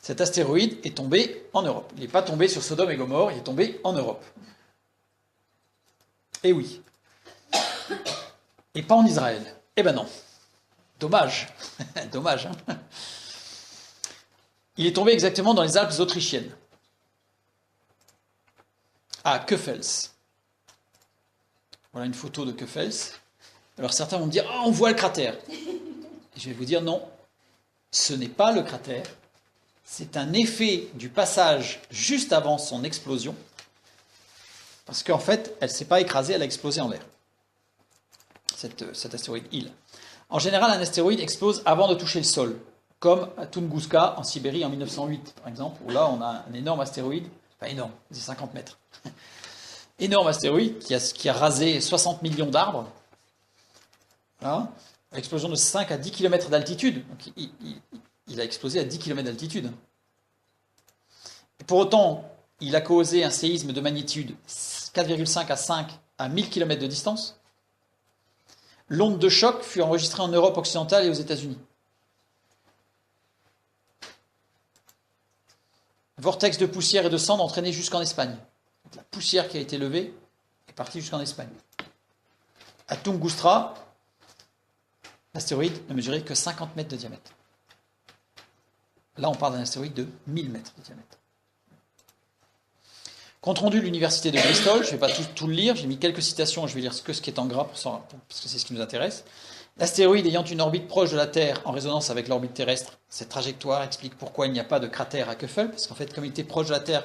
S1: Cet astéroïde est tombé en Europe. Il n'est pas tombé sur Sodome et Gomorrhe, il est tombé en Europe. Eh oui. Et pas en Israël. Eh ben non. Dommage. Dommage, hein. Il est tombé exactement dans les Alpes autrichiennes. À Köfels. Voilà une photo de Köfels. Alors certains vont me dire, ah, on voit le cratère. Et je vais vous dire non, ce n'est pas le cratère. C'est un effet du passage juste avant son explosion. Parce qu'en fait, elle ne s'est pas écrasée, elle a explosé en l'air. Cet astéroïde Hill. En général, un astéroïde explose avant de toucher le sol. Comme à Tunguska en Sibérie en 1908, par exemple, où là on a un énorme astéroïde, enfin énorme, c'est 50 mètres. Énorme astéroïde qui a rasé 60 millions d'arbres. Voilà. Explosion de 5 à 10 km d'altitude. Donc, il a explosé à 10 km d'altitude. Et pour autant, il a causé un séisme de magnitude 4,5 à 5 à 1000 km de distance. L'onde de choc fut enregistrée en Europe occidentale et aux États-Unis. Vortex de poussière et de cendres entraîné jusqu'en Espagne. Donc, la poussière qui a été levée est partie jusqu'en Espagne. À Tunguska, l'astéroïde ne mesurait que 50 mètres de diamètre. Là, on parle d'un astéroïde de 1000 mètres de diamètre. Compte rendu de l'université de Bristol, je ne vais pas tout le lire, j'ai mis quelques citations, je vais lire que ce qui est en gras, parce que c'est ce qui nous intéresse. L'astéroïde ayant une orbite proche de la Terre en résonance avec l'orbite terrestre, cette trajectoire explique pourquoi il n'y a pas de cratère à Köfel, parce qu'en fait, comme il était proche de la Terre,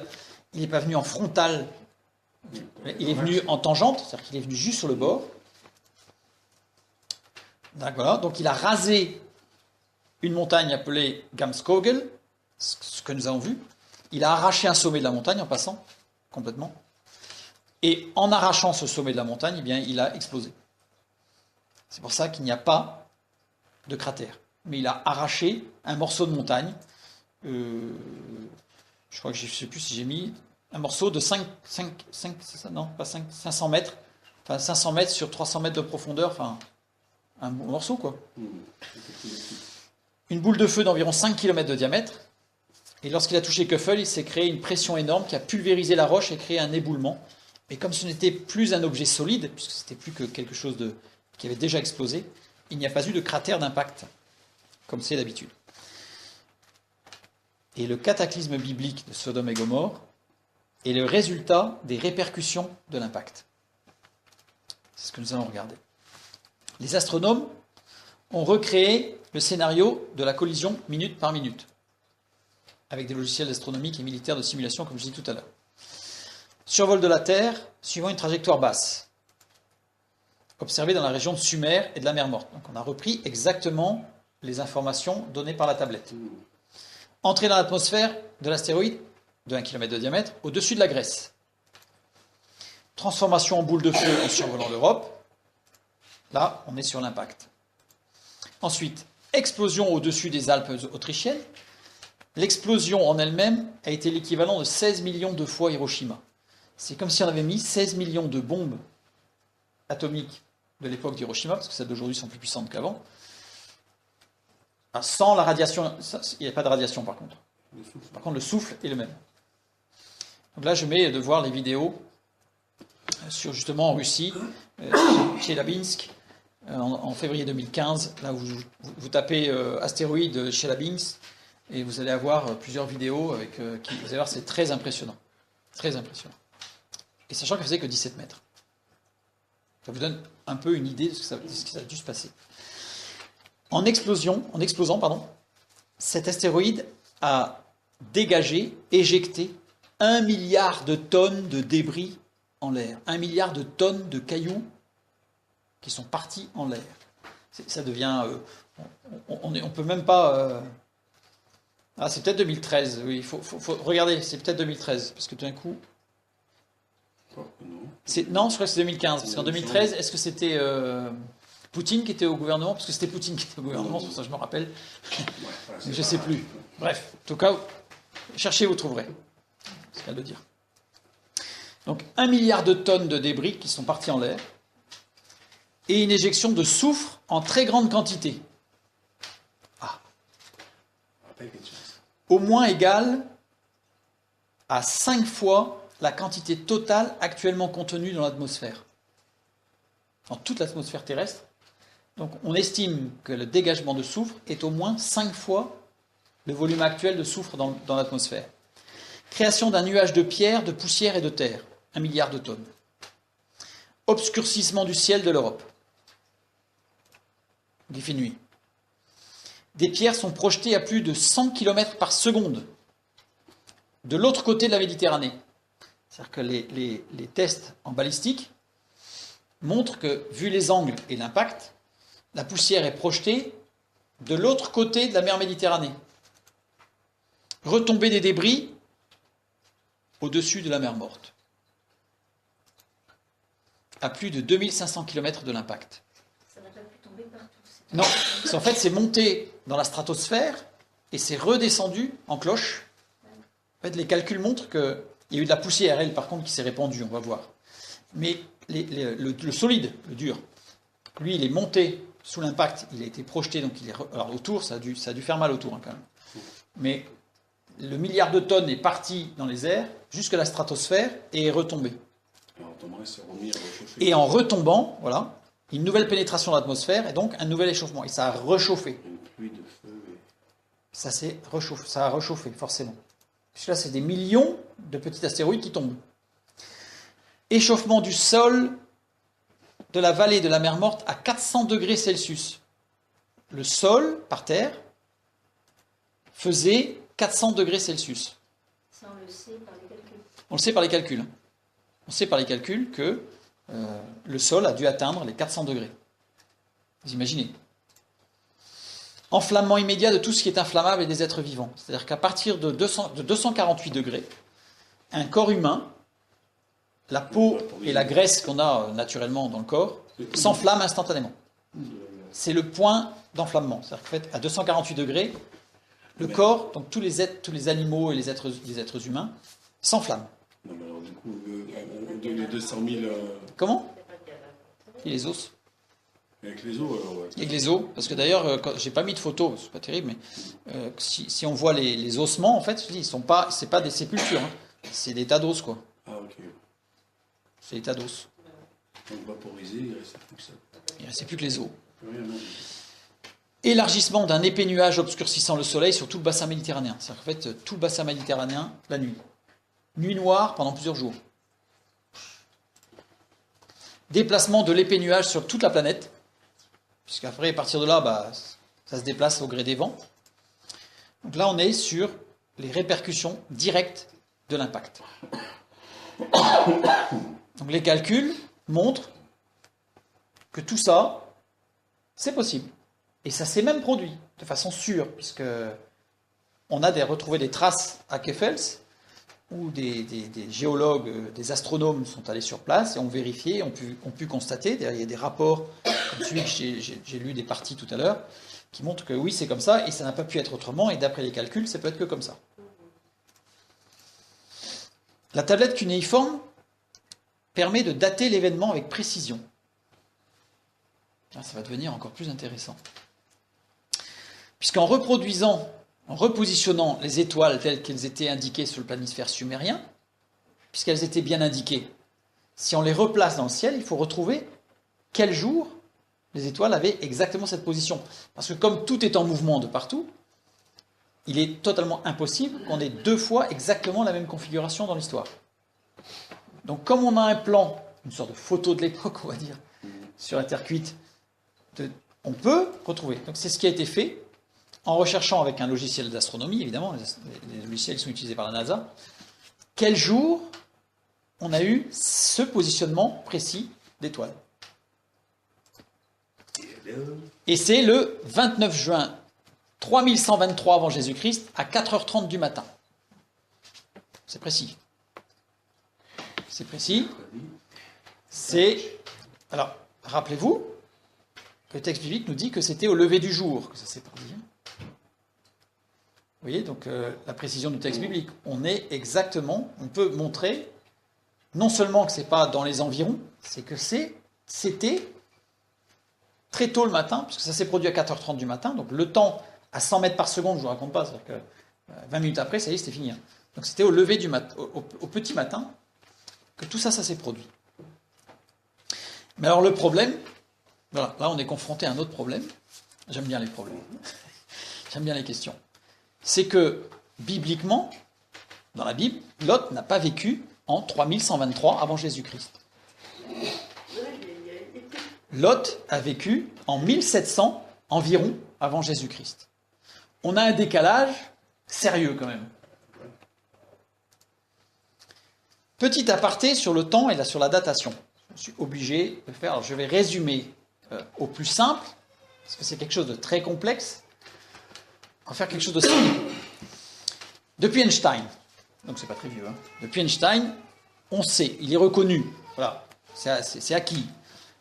S1: il n'est pas venu en frontal, il est venu en tangente, c'est-à-dire qu'il est venu juste sur le bord. Voilà. Donc il a rasé une montagne appelée Gamskogel, ce que nous avons vu. Il a arraché un sommet de la montagne en passant, complètement. Et en arrachant ce sommet de la montagne, eh bien, il a explosé. C'est pour ça qu'il n'y a pas de cratère. Mais il a arraché un morceau de montagne. Je crois que je ne sais plus si j'ai mis un morceau de 500 mètres. Enfin, 500 mètres sur 300 mètres de profondeur. Enfin, un bon morceau, quoi. Une boule de feu d'environ 5 km de diamètre. Et lorsqu'il a touché Köfel, il s'est créé une pression énorme qui a pulvérisé la roche et créé un éboulement. Et comme ce n'était plus un objet solide, puisque c'était plus que quelque chose qui avait déjà explosé, il n'y a pas eu de cratère d'impact, comme c'est d'habitude. Et le cataclysme biblique de Sodome et Gomorrhe est le résultat des répercussions de l'impact. C'est ce que nous allons regarder. Les astronomes ont recréé le scénario de la collision minute par minute, avec des logiciels astronomiques et militaires de simulation, comme je disais tout à l'heure. Survol de la Terre suivant une trajectoire basse, observée dans la région de Sumer et de la mer Morte. Donc on a repris exactement les informations données par la tablette. Entrée dans l'atmosphère de l'astéroïde de 1 km de diamètre au-dessus de la Grèce. Transformation en boule de feu en survolant l'Europe. Là, on est sur l'impact. Ensuite, explosion au-dessus des Alpes autrichiennes. L'explosion en elle-même a été l'équivalent de 16 millions de fois Hiroshima. C'est comme si on avait mis 16 millions de bombes atomiques de l'époque d'Hiroshima, parce que celles d'aujourd'hui sont plus puissantes qu'avant. Sans la radiation, il n'y a pas de radiation par contre. Par contre, le souffle est le même. Donc là, je mets de voir les vidéos sur justement en Russie, Chelyabinsk, en février 2015. Là, vous tapez astéroïde Chelyabinsk et vous allez avoir plusieurs vidéos avec vous allez voir, c'est très impressionnant. Très impressionnant. Et sachant qu'elle faisait que 17 mètres. Ça vous donne un peu une idée de ce qui ça a dû se passer. En explosant, cet astéroïde a dégagé, éjecté 1 milliard de tonnes de débris en l'air. 1 milliard de tonnes de cailloux qui sont partis en l'air. Ça devient... on peut même pas... c'est peut-être 2013, oui. Faut regarder, c'est peut-être 2013, parce que tout d'un coup... Non, je crois que c'est 2015, parce qu'en 2013, est-ce que c'était Poutine qui était au gouvernement? Parce que c'était Poutine qui était au gouvernement, c'est pour ça que je me rappelle. Mais je ne sais plus. Bref, en tout cas, cherchez, vous trouverez. C'est à le dire. Donc 1 milliard de tonnes de débris qui sont partis en l'air et une éjection de soufre en très grande quantité. Au moins égale à 5 fois la quantité totale actuellement contenue dans l'atmosphère. Dans toute l'atmosphère terrestre. Donc on estime que le dégagement de soufre est au moins 5 fois le volume actuel de soufre dans l'atmosphère. Création d'un nuage de pierre, de poussière et de terre. 1 milliard de tonnes. Obscurcissement du ciel de l'Europe. Il fait nuit. Des pierres sont projetées à plus de 100 km par seconde de l'autre côté de la Méditerranée. C'est-à-dire que les tests en balistique montrent que, vu les angles et l'impact, la poussière est projetée de l'autre côté de la mer Méditerranée. Retombée des débris au-dessus de la mer Morte. À plus de 2500 km de l'impact.
S2: Ça n'a pas pu tomber partout.
S1: Non, en fait, c'est monté dans la stratosphère et c'est redescendu en cloche. En fait, les calculs montrent qu'il y a eu de la poussière, elle, par contre, qui s'est répandue, on va voir. Mais le solide, le dur, lui, il est monté sous l'impact, il a été projeté, donc il est. Alors autour, ça a dû faire mal autour, hein, quand même. Mais le milliard de tonnes est parti dans les airs jusqu'à la stratosphère et est retombé. Et en retombant, voilà, une nouvelle pénétration de l'atmosphère et donc un nouvel échauffement. Et ça a réchauffé.
S3: Une pluie de feu.
S1: Ça s'est réchauffé, ça a réchauffé, forcément. Puisque là, c'est des millions de petits astéroïdes qui tombent. Échauffement du sol de la vallée de la mer Morte à 400 degrés Celsius. Le sol, par terre, faisait 400 degrés Celsius.
S2: Ça, on le sait par les calculs.
S1: On le sait par les calculs. On sait par les calculs que le sol a dû atteindre les 400 degrés. Vous imaginez? Enflammement immédiat de tout ce qui est inflammable et des êtres vivants. C'est-à-dire qu'à partir de 248 degrés, un corps humain, la peau et la graisse qu'on a naturellement dans le corps, s'enflamment instantanément. C'est le point d'enflammement. C'est-à-dire qu'en fait, à 248 degrés, le corps, donc tous les animaux et les êtres humains, s'enflamment.
S3: Non, mais alors du coup, les 200 000...
S1: Comment? Et les os.
S3: Avec les os, alors, ouais.
S1: Avec les os, parce que d'ailleurs, j'ai pas mis de photos, c'est pas terrible, mais si on voit les ossements, en fait, ils sont pas, c'est pas des sépultures, hein, c'est des tas d'os, quoi.
S3: Ah, ok.
S1: C'est des tas d'os.
S3: Donc vaporisé, il reste plus que ça.
S1: Il ne restait plus que les os.
S3: Rien, non.
S1: Élargissement d'un épais nuage obscurcissant le soleil sur tout le bassin méditerranéen. C'est-à-dire qu'en fait, tout le bassin méditerranéen, la nuit. Nuit noire pendant plusieurs jours. Déplacement de l'épais nuage sur toute la planète. Puisqu'après, à partir de là, ça se déplace au gré des vents. Donc là, on est sur les répercussions directes de l'impact. Donc les calculs montrent que tout ça, c'est possible. Et ça s'est même produit de façon sûre, puisque on a retrouvé des traces à Keffels, où des géologues, des astronomes sont allés sur place et ont vérifié, ont pu constater, il y a des rapports, comme celui que j'ai lu des parties tout à l'heure, qui montrent que oui, c'est comme ça, et ça n'a pas pu être autrement, et d'après les calculs, ça peut être que comme ça. La tablette cunéiforme permet de dater l'événement avec précision. Ça va devenir encore plus intéressant. Puisqu'en repositionnant les étoiles telles qu'elles étaient indiquées sur le planisphère sumérien, puisqu'elles étaient bien indiquées, si on les replace dans le ciel, il faut retrouver quel jour les étoiles avaient exactement cette position. Parce que comme tout est en mouvement de partout, il est totalement impossible qu'on ait deux fois exactement la même configuration dans l'histoire. Donc comme on a un plan, une sorte de photo de l'époque, on va dire, sur la Terre cuite, on peut retrouver. Donc c'est ce qui a été fait en recherchant avec un logiciel d'astronomie, évidemment, les logiciels qui sont utilisés par la NASA, quel jour on a eu ce positionnement précis d'étoiles. Et c'est le 29 juin 3123 avant Jésus-Christ à 4h30 du matin. C'est précis. C'est précis. Alors, rappelez-vous, le texte biblique nous dit que c'était au lever du jour que ça s'est produit. Vous voyez, donc la précision du texte biblique. On peut montrer non seulement que ce n'est pas dans les environs, c'est que c'était très tôt le matin, puisque ça s'est produit à 4h30 du matin, donc le temps à 100 mètres par seconde, je ne vous raconte pas, c'est-à-dire que 20 minutes après, ça y est, c'était fini. Hein. Donc c'était au lever du matin, au petit matin, que tout ça, ça s'est produit. Mais alors le problème, voilà, là on est confronté à un autre problème. J'aime bien les problèmes. J'aime bien les questions. C'est que, bibliquement, dans la Bible, Lot n'a pas vécu en 3123 avant Jésus-Christ. Lot a vécu en 1700 environ avant Jésus-Christ. On a un décalage sérieux quand même. Petit aparté sur le temps et sur la datation. Je suis obligé de faire. Alors je vais résumer au plus simple, parce que c'est quelque chose de très complexe. On va faire quelque chose de simple. Depuis Einstein, donc c'est pas très vieux, hein. Depuis Einstein, on sait, il est reconnu, voilà, c'est acquis,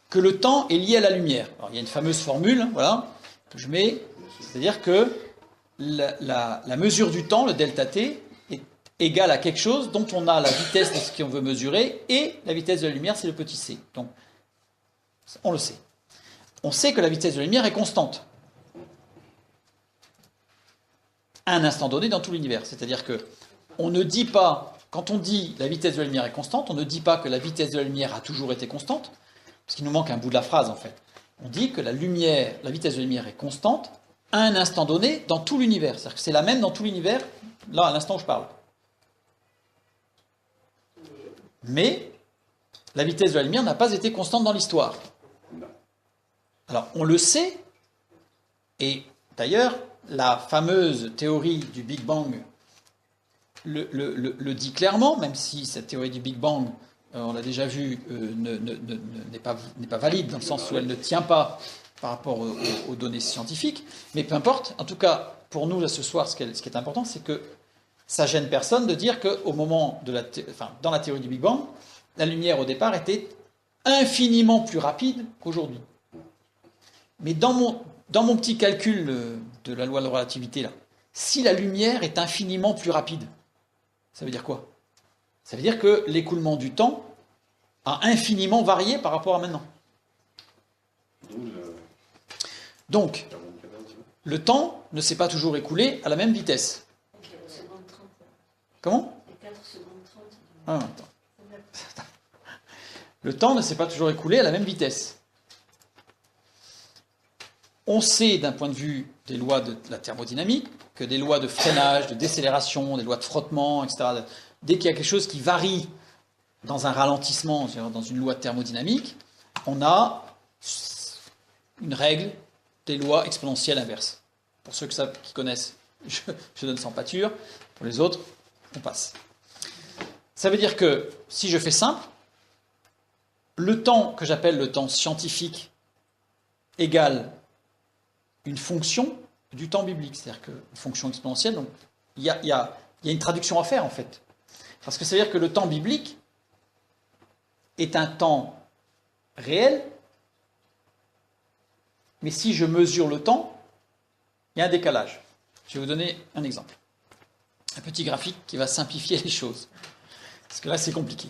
S1: que le temps est lié à la lumière. Alors il y a une fameuse formule, hein, voilà, que je mets, c'est-à-dire que la mesure du temps, le delta t, est égale à quelque chose dont on a la vitesse de ce qu'on veut mesurer, et la vitesse de la lumière, c'est le petit c. Donc, on le sait. On sait que la vitesse de la lumière est constante à un instant donné dans tout l'univers. C'est-à-dire que on ne dit pas, quand on dit la vitesse de la lumière est constante, on ne dit pas que la vitesse de la lumière a toujours été constante, parce qu'il nous manque un bout de la phrase en fait. On dit que la vitesse de la lumière est constante à un instant donné dans tout l'univers. C'est-à-dire que c'est la même dans tout l'univers, là à l'instant où je parle. Mais la vitesse de la lumière n'a pas été constante dans l'histoire. Alors on le sait, et d'ailleurs, la fameuse théorie du Big Bang le dit clairement, même si cette théorie du Big Bang, on l'a déjà vu, n'est pas valide, dans le sens où elle ne tient pas par rapport aux données scientifiques. Mais peu importe, en tout cas, pour nous, là, ce soir, ce qui est important, c'est que ça gêne personne de dire qu'au moment dans la théorie du Big Bang, la lumière, au départ, était infiniment plus rapide qu'aujourd'hui. Mais dans mon petit calcul de la loi de la relativité, là, si la lumière est infiniment plus rapide, ça veut dire quoi? Ça veut dire que l'écoulement du temps a infiniment varié par rapport à maintenant. Donc, le temps ne s'est pas toujours écoulé à la même vitesse.
S2: 4 secondes 30.
S1: Comment?
S2: 4 secondes 30.
S1: Ah, attends. Le temps ne s'est pas toujours écoulé à la même vitesse. On sait, d'un point de vue des lois de la thermodynamique, que des lois de freinage, de décélération, des lois de frottement, etc., dès qu'il y a quelque chose qui varie dans un ralentissement, dans une loi thermodynamique, on a une règle des lois exponentielles inverses. Pour ceux qui connaissent, je donne sans pâture. Pour les autres, on passe. Ça veut dire que, si je fais simple, le temps que j'appelle le temps scientifique égale une fonction du temps biblique, c'est-à-dire qu'une fonction exponentielle, donc il y a une traduction à faire en fait. Parce que ça veut dire que le temps biblique est un temps réel, mais si je mesure le temps, il y a un décalage. Je vais vous donner un exemple. Un petit graphique qui va simplifier les choses. Parce que là, c'est compliqué.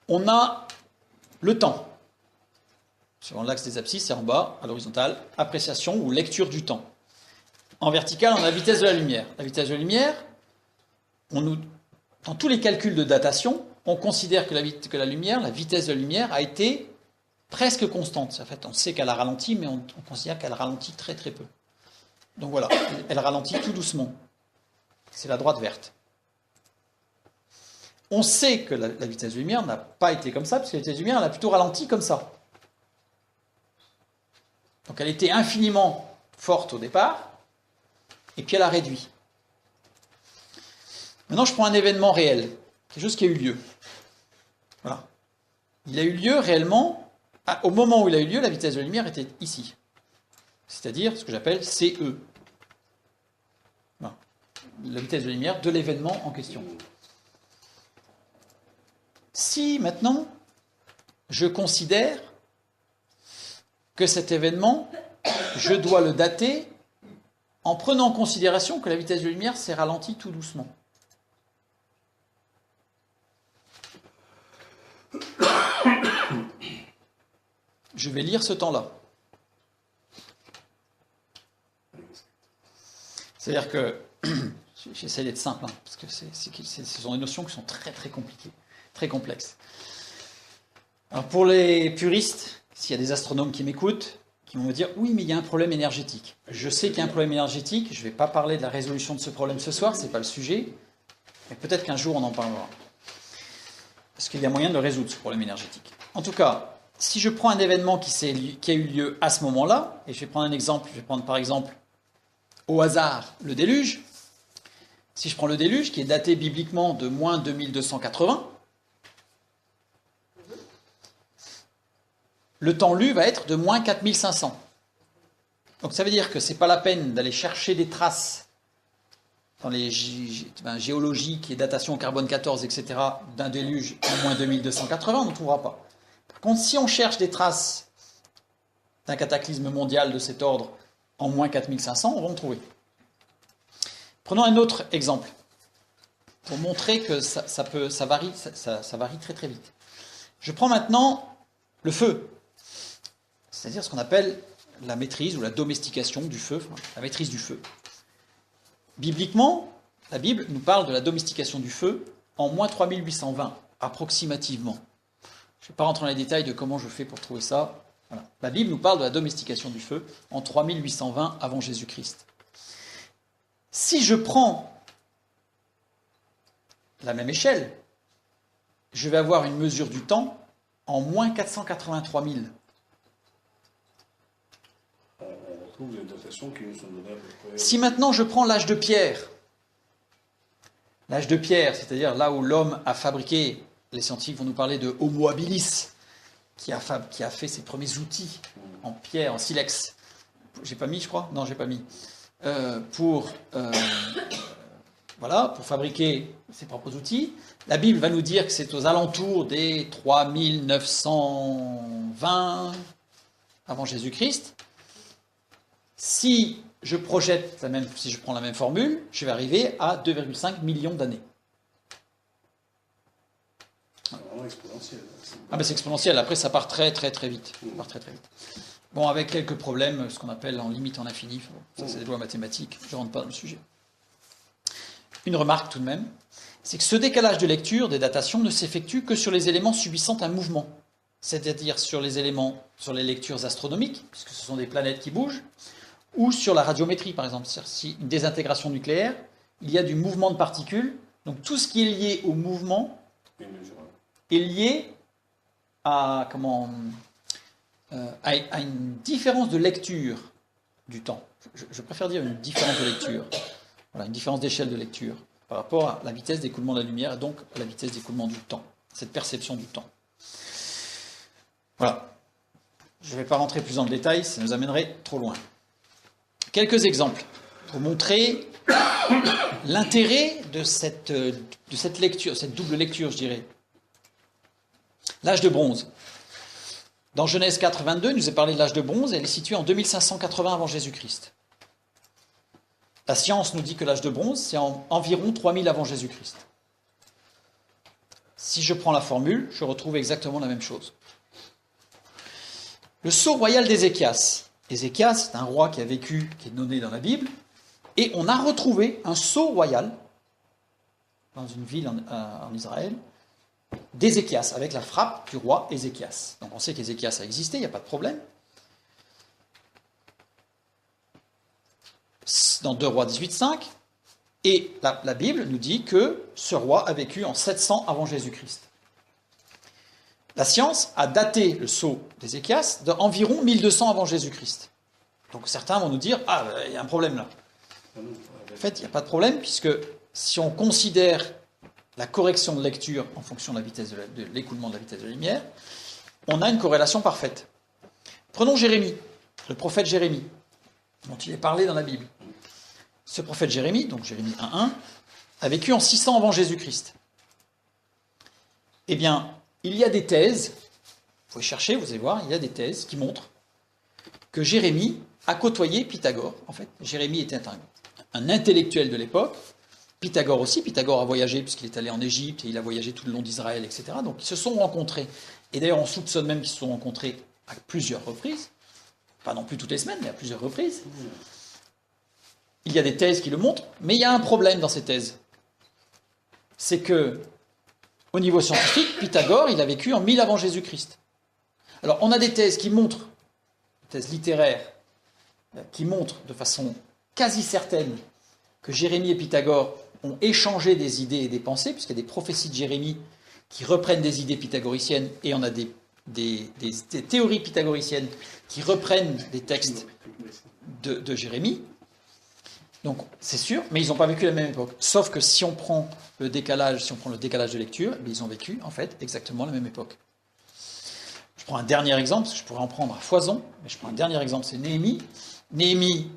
S1: On a le temps. Sur l'axe des abscisses, c'est en bas, à l'horizontale, appréciation ou lecture du temps. En vertical, on a la vitesse de la lumière. La vitesse de la lumière, dans tous les calculs de datation, on considère que la lumière, la vitesse de la lumière a été presque constante. En fait, on sait qu'elle a ralenti, mais on considère qu'elle ralentit très très peu. Donc voilà, elle ralentit tout doucement. C'est la droite verte. On sait que la vitesse de la lumière n'a pas été comme ça, parce que la vitesse de la lumière, elle a plutôt ralenti comme ça. Donc elle était infiniment forte au départ, et puis elle a réduit. Maintenant, je prends un événement réel, quelque chose qui a eu lieu. Voilà. Il a eu lieu réellement, au moment où il a eu lieu, la vitesse de la lumière était ici. C'est-à-dire ce que j'appelle CE. Voilà. La vitesse de la lumière de l'événement en question. Si maintenant, je considère que cet événement, je dois le dater en prenant en considération que la vitesse de la lumière s'est ralentie tout doucement. Je vais lire ce temps-là. C'est-à-dire que, j'essaie d'être simple, hein, parce que ce sont des notions qui sont très très compliquées, très complexes. Alors pour les puristes, s'il y a des astronomes qui m'écoutent, qui vont me dire « Oui, mais il y a un problème énergétique ». Je sais qu'il y a un problème énergétique, je ne vais pas parler de la résolution de ce problème ce soir, ce n'est pas le sujet, mais peut-être qu'un jour on en parlera. Parce qu'il y a moyen de le résoudre, ce problème énergétique. En tout cas, si je prends un événement qui a eu lieu à ce moment-là, et je vais prendre un exemple, je vais prendre par exemple au hasard le déluge. Si je prends le déluge, qui est daté bibliquement de moins 2280, le temps lu va être de moins 4500. Donc ça veut dire que ce n'est pas la peine d'aller chercher des traces dans les géologiques et datations au carbone 14, etc., d'un déluge en moins 2280, on ne trouvera pas. Par contre, si on cherche des traces d'un cataclysme mondial de cet ordre en moins 4500, on va en trouver. Prenons un autre exemple, pour montrer que ça varie très très vite. Je prends maintenant le feu, c'est-à-dire ce qu'on appelle la maîtrise ou la domestication du feu, la maîtrise du feu. Bibliquement, la Bible nous parle de la domestication du feu en moins 3820, approximativement. Je ne vais pas rentrer dans les détails de comment je fais pour trouver ça. Voilà. La Bible nous parle de la domestication du feu en 3820 avant Jésus-Christ. Si je prends la même échelle, je vais avoir une mesure du temps en moins 483 000.
S3: On retrouve les datations qui nous sont données à peu près.
S1: Si maintenant je prends l'âge de pierre, c'est-à-dire là où l'homme a fabriqué, les scientifiques vont nous parler de Homo habilis, qui a fait ses premiers outils en pierre, en silex. J'ai pas mis, je crois? Non, j'ai pas mis. Pour fabriquer ses propres outils. La Bible va nous dire que c'est aux alentours des 3920 avant Jésus-Christ. Si je prends la même formule, je vais arriver à 2,5 millions d'années.
S3: C'est vraiment exponentiel.
S1: Ah ben c'est exponentiel, après ça part très très très vite. Bon, avec quelques problèmes, ce qu'on appelle en limite en infini, ça c'est des lois mathématiques, je ne rentre pas dans le sujet. Une remarque tout de même, c'est que ce décalage de lecture des datations ne s'effectue que sur les éléments subissant un mouvement, c'est-à-dire sur les lectures astronomiques, puisque ce sont des planètes qui bougent, ou sur la radiométrie par exemple, c'est-à-dire si une désintégration nucléaire, il y a du mouvement de particules, donc tout ce qui est lié au mouvement est lié à une différence de lecture du temps. Je préfère dire une différence de lecture. Voilà, une différence d'échelle de lecture par rapport à la vitesse d'écoulement de la lumière et donc à la vitesse d'écoulement du temps, cette perception du temps. Voilà. Je ne vais pas rentrer plus dans le détail, ça nous amènerait trop loin. Quelques exemples pour montrer l'intérêt de cette lecture, cette double lecture, je dirais. L'âge de bronze. Dans Genèse 4, 22, il nous est parlé de l'âge de bronze, elle est située en 2580 avant Jésus-Christ. La science nous dit que l'âge de bronze, c'est environ 3000 avant Jésus-Christ. Si je prends la formule, je retrouve exactement la même chose. Le sceau royal d'Ézéchias. Ézéchias, c'est un roi qui a vécu, qui est donné dans la Bible, et on a retrouvé un sceau royal dans une ville en Israël, d'Ézéchias, avec la frappe du roi Ézéchias. Donc on sait qu'Ézéchias a existé, il n'y a pas de problème. Dans 2 Rois 18,5, et la Bible nous dit que ce roi a vécu en 700 avant Jésus-Christ. La science a daté le sceau d'Ézéchias d'environ 1200 avant Jésus-Christ. Donc certains vont nous dire « Ah, il y a un problème là ». En fait, il n'y a pas de problème, puisque si on considère la correction de lecture en fonction de la vitesse de l'écoulement de la vitesse de la lumière, on a une corrélation parfaite. Prenons Jérémie, le prophète Jérémie, dont il est parlé dans la Bible. Ce prophète Jérémie, donc Jérémie 1.1, a vécu en 600 avant Jésus-Christ. Eh bien, il y a des thèses, vous pouvez chercher, vous allez voir, il y a des thèses qui montrent que Jérémie a côtoyé Pythagore. En fait, Jérémie était un intellectuel de l'époque, Pythagore aussi. Pythagore a voyagé puisqu'il est allé en Égypte et il a voyagé tout le long d'Israël, etc. Donc ils se sont rencontrés. Et d'ailleurs, on soupçonne même qu'ils se sont rencontrés à plusieurs reprises, pas non plus toutes les semaines, mais à plusieurs reprises. Il y a des thèses qui le montrent, mais il y a un problème dans ces thèses. C'est que, au niveau scientifique, Pythagore, il a vécu en 1000 avant Jésus-Christ. Alors, on a des thèses qui montrent, des thèses littéraires, qui montrent de façon quasi certaine que Jérémie et Pythagore ont échangé des idées et des pensées, puisqu'il y a des prophéties de Jérémie qui reprennent des idées pythagoriciennes, et on a des théories pythagoriciennes qui reprennent des textes de Jérémie. Donc c'est sûr, mais ils n'ont pas vécu à la même époque. Sauf que si on prend le décalage de lecture, ils ont vécu en fait exactement à la même époque. Je prends un dernier exemple, parce que je pourrais en prendre à foison, mais je prends un dernier exemple, c'est Néhémie. Néhémie,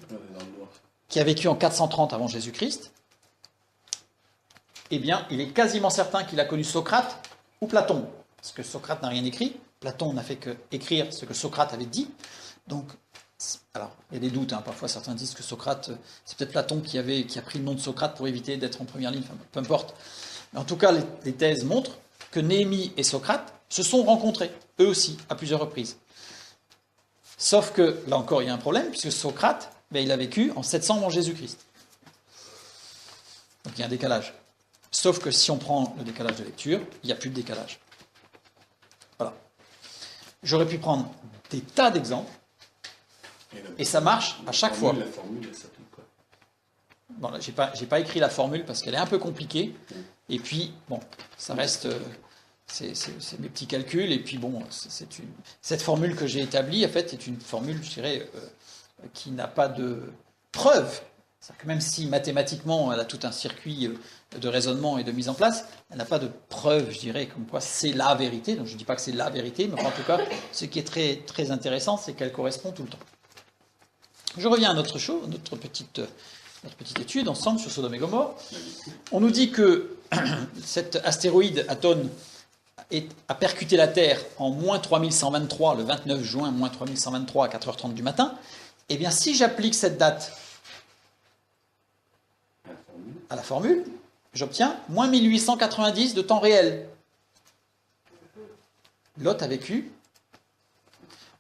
S1: qui a vécu en 430 avant Jésus-Christ, eh bien, il est quasiment certain qu'il a connu Socrate ou Platon, parce que Socrate n'a rien écrit, Platon n'a fait que écrire ce que Socrate avait dit. Donc, alors, il y a des doutes, hein. Parfois certains disent que Socrate, c'est peut-être Platon qui a pris le nom de Socrate pour éviter d'être en première ligne, enfin, peu importe. Mais en tout cas, les thèses montrent que Néhémie et Socrate se sont rencontrés, eux aussi, à plusieurs reprises. Sauf que, là encore, il y a un problème, puisque Socrate, il a vécu en 700 avant Jésus-Christ. Donc il y a un décalage. Sauf que si on prend le décalage de lecture, il n'y a plus de décalage. Voilà. J'aurais pu prendre des tas d'exemples, et ça marche à chaque fois.
S3: La formule, elle s'applique quoi?
S1: Bon, là, j'ai pas écrit la formule parce qu'elle est un peu compliquée. Et puis, bon, ça reste... c'est mes petits calculs. Et puis, bon, cette formule que j'ai établie, en fait, est une formule, je dirais, qui n'a pas de preuve. C'est-à-dire que même si mathématiquement, elle a tout un circuit de raisonnement et de mise en place, elle n'a pas de preuve, je dirais, comme quoi c'est la vérité. Donc, je ne dis pas que c'est la vérité, mais en tout cas, ce qui est très, très intéressant, c'est qu'elle correspond tout le temps. Je reviens à notre petite étude ensemble sur Sodome et Gomorrhe. On nous dit que cet astéroïde Atone a percuté la Terre en moins 3123, le 29 juin, moins 3123 à 4h30 du matin. Eh bien, si j'applique cette date à la formule, j'obtiens moins 1890 de temps réel. Lot a vécu.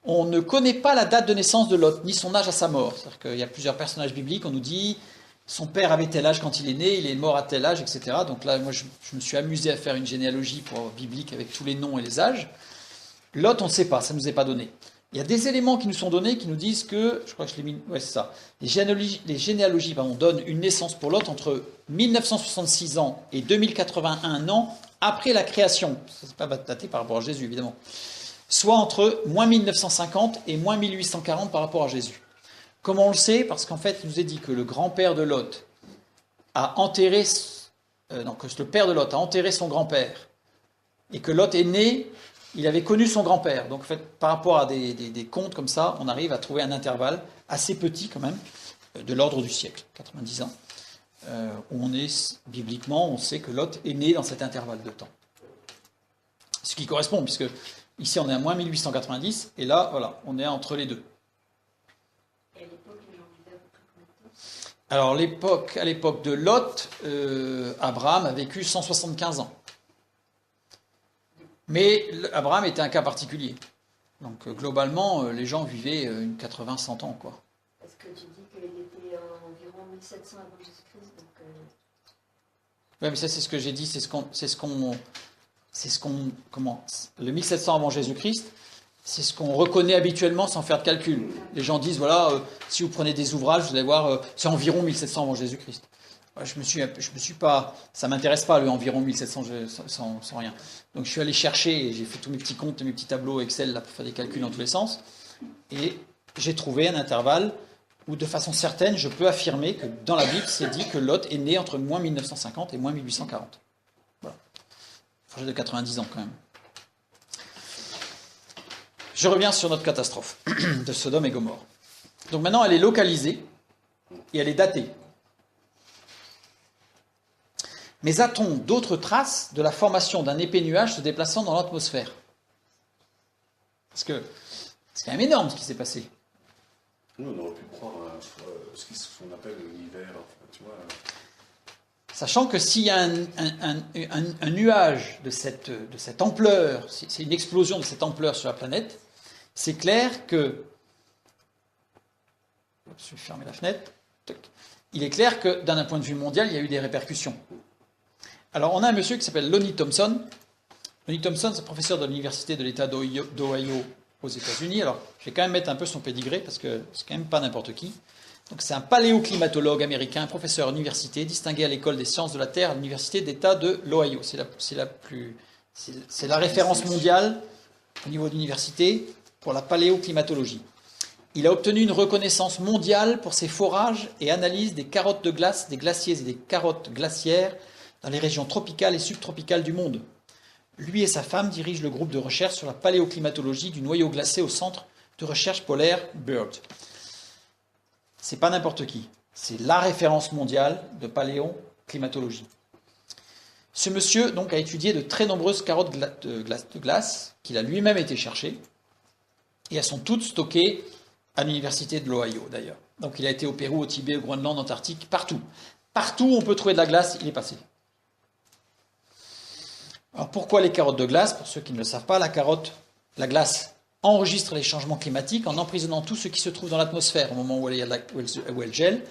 S1: On ne connaît pas la date de naissance de Lot, ni son âge à sa mort. C'est-à-dire qu'il y a plusieurs personnages bibliques, on nous dit son père avait tel âge quand il est né, il est mort à tel âge, etc. Donc là, moi, je me suis amusé à faire une généalogie biblique avec tous les noms et les âges. Lot, on ne sait pas, ça ne nous est pas donné. Il y a des éléments qui nous sont donnés qui nous disent que, je crois que je l'ai mis, ouais, c'est ça. Les généalogies donnent une naissance pour Lot entre 1966 ans et 2081 ans après la création. Ça, c'est pas daté par rapport à Jésus, évidemment. Soit entre moins 1950 et moins 1840 par rapport à Jésus. Comment on le sait? Parce qu'en fait, il nous est dit que le grand-père de Lot a enterré, que le père de Lot a enterré son grand-père, et que Lot est né, il avait connu son grand-père. Donc en fait, par rapport à des comptes comme ça, on arrive à trouver un intervalle assez petit quand même, de l'ordre du siècle, 90 ans, où on est, bibliquement, on sait que Lot est né dans cet intervalle de temps. Ce qui correspond, puisque ici, on est à moins 1890, et là, voilà, on est entre les deux.
S2: Et à l'époque, les gens vivaient à peu près combien de temps?
S1: Alors, à l'époque de Lot, Abraham a vécu 175 ans. Mais Abraham était un cas particulier. Donc, globalement, les gens vivaient 80-100 ans, quoi.
S2: Parce que tu dis qu'il était environ 1700 avant Jésus-Christ, donc...
S1: Oui, mais ça, c'est ce que j'ai dit, le 1700 avant Jésus-Christ, c'est ce qu'on reconnaît habituellement sans faire de calcul. Les gens disent, voilà, si vous prenez des ouvrages, vous allez voir, c'est environ 1700 avant Jésus-Christ. Je me suis pas, ça m'intéresse pas le environ 1700 sans rien. Donc je suis allé chercher, et j'ai fait tous mes petits comptes, mes petits tableaux Excel là, pour faire des calculs dans tous les sens, et j'ai trouvé un intervalle où de façon certaine, je peux affirmer que dans la Bible, c'est dit que Lot est né entre moins 1950 et moins 1840. Voilà. Projet de 90 ans quand même. Je reviens sur notre catastrophe de Sodome et Gomorrhe. Donc maintenant, elle est localisée et elle est datée. Mais a-t-on d'autres traces de la formation d'un épais nuage se déplaçant dans l'atmosphère? Parce que c'est quand même énorme ce qui s'est passé.
S3: Nous, on aurait pu croire ce qu'on appelle l'hiver, enfin, tu vois.
S1: Sachant que s'il y a un nuage de cette ampleur, c'est une explosion de cette ampleur sur la planète, c'est clair que... Je vais fermer la fenêtre. Il est clair que d'un point de vue mondial, il y a eu des répercussions. Alors, on a un monsieur qui s'appelle Lonnie Thompson. Lonnie Thompson, c'est professeur de l'université de l'État d'Ohio aux États-Unis. Alors, je vais quand même mettre un peu son pédigré parce que c'est quand même pas n'importe qui. Donc, c'est un paléoclimatologue américain, professeur à l'université, distingué à l'école des sciences de la Terre à l'université d'État de l'Ohio. C'est la référence mondiale au niveau d'université pour la paléoclimatologie. Il a obtenu une reconnaissance mondiale pour ses forages et analyses des carottes de glace, des glaciers et des carottes glaciaires dans les régions tropicales et subtropicales du monde. Lui et sa femme dirigent le groupe de recherche sur la paléoclimatologie du noyau glacé au centre de recherche polaire BIRD. C'est pas n'importe qui, c'est la référence mondiale de paléoclimatologie. Ce monsieur donc a étudié de très nombreuses carottes de glace qu'il a lui-même été chercher et elles sont toutes stockées à l'université de l'Ohio d'ailleurs. Donc il a été au Pérou, au Tibet, au Groenland, en Antarctique, partout. Partout où on peut trouver de la glace, il est passé. Alors pourquoi les carottes de glace? Pour ceux qui ne le savent pas, la glace enregistre les changements climatiques en emprisonnant tout ce qui se trouve dans l'atmosphère au moment où elle gèle,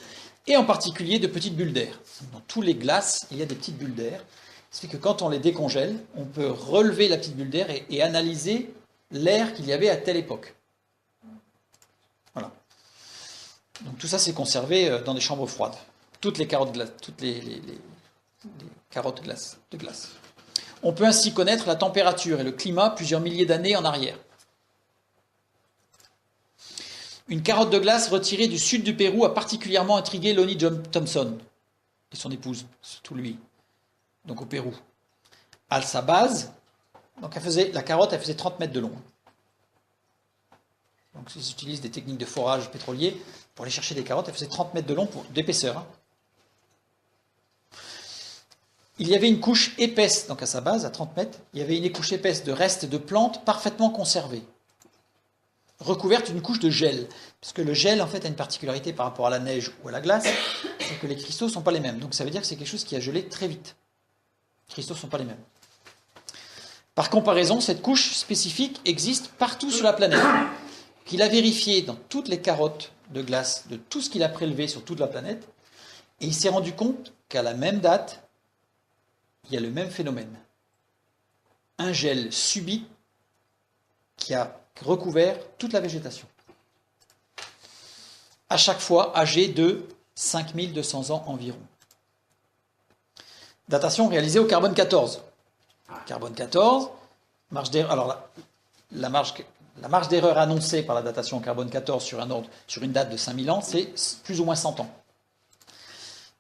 S1: et en particulier de petites bulles d'air. Dans toutes les glaces, il y a des petites bulles d'air. Ce qui fait que quand on les décongèle, on peut relever la petite bulle d'air et analyser l'air qu'il y avait à telle époque. Voilà. Donc tout ça, c'est conservé dans des chambres froides. Toutes les carottes de glace. On peut ainsi connaître la température et le climat plusieurs milliers d'années en arrière. Une carotte de glace retirée du sud du Pérou a particulièrement intrigué Lonnie Thompson et son épouse, surtout lui, donc au Pérou. À sa base, donc la carotte elle faisait 30 mètres de long. Donc ils utilisent des techniques de forage pétrolier pour aller chercher des carottes, elle faisait 30 mètres de long d'épaisseur. Il y avait une couche épaisse, donc à sa base, à 30 mètres, il y avait une couche épaisse de restes de plantes parfaitement conservées, recouverte d'une couche de gel. Parce que le gel, en fait, a une particularité par rapport à la neige ou à la glace, c'est que les cristaux ne sont pas les mêmes. Donc ça veut dire que c'est quelque chose qui a gelé très vite. Les cristaux ne sont pas les mêmes. Par comparaison, cette couche spécifique existe partout sur la planète. Il a vérifié dans toutes les carottes de glace, de tout ce qu'il a prélevé sur toute la planète, et il s'est rendu compte qu'à la même date, il y a le même phénomène. Un gel subit qui a recouvert toute la végétation. À chaque fois âgé de 5200 ans environ. Datation réalisée au carbone 14. Carbone 14, marge d'erreur. Alors la marge d'erreur annoncée par la datation au carbone 14 sur une date de 5000 ans, c'est plus ou moins 100 ans.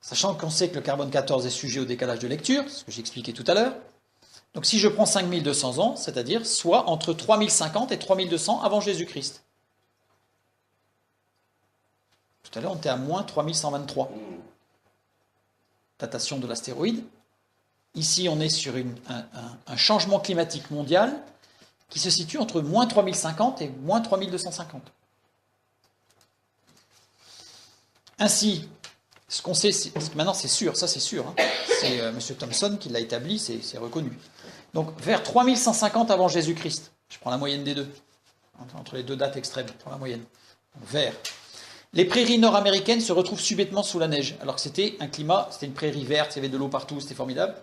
S1: Sachant qu'on sait que le carbone 14 est sujet au décalage de lecture, ce que j'ai expliqué tout à l'heure. Donc si je prends 5200 ans, c'est-à-dire soit entre 3050 et 3200 avant Jésus-Christ. Tout à l'heure, on était à moins 3123. Datation de l'astéroïde. Ici, on est sur un changement climatique mondial qui se situe entre moins 3050 et moins 3250. Ainsi, ce qu'on sait, maintenant c'est sûr, ça c'est sûr, hein, c'est M. Thomson qui l'a établi, c'est reconnu. Donc vers 3150 avant Jésus-Christ, je prends la moyenne des deux, entre les deux dates extrêmes, pour la moyenne, donc, vers. Les prairies nord-américaines se retrouvent subitement sous la neige, alors que c'était un climat, c'était une prairie verte, il y avait de l'eau partout, c'était formidable.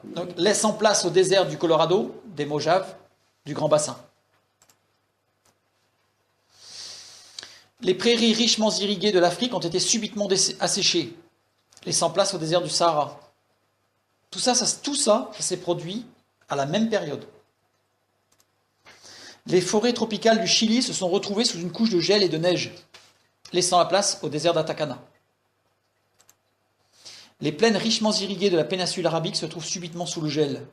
S1: Donc laissant place au désert du Colorado, des Mojaves, du Grand Bassin. Les prairies richement irriguées de l'Afrique ont été subitement asséchées, laissant place au désert du Sahara. Tout ça s'est produit à la même période. Les forêts tropicales du Chili se sont retrouvées sous une couche de gel et de neige, laissant la place au désert d'Atacama. Les plaines richement irriguées de la péninsule arabique se trouvent subitement sous le gel,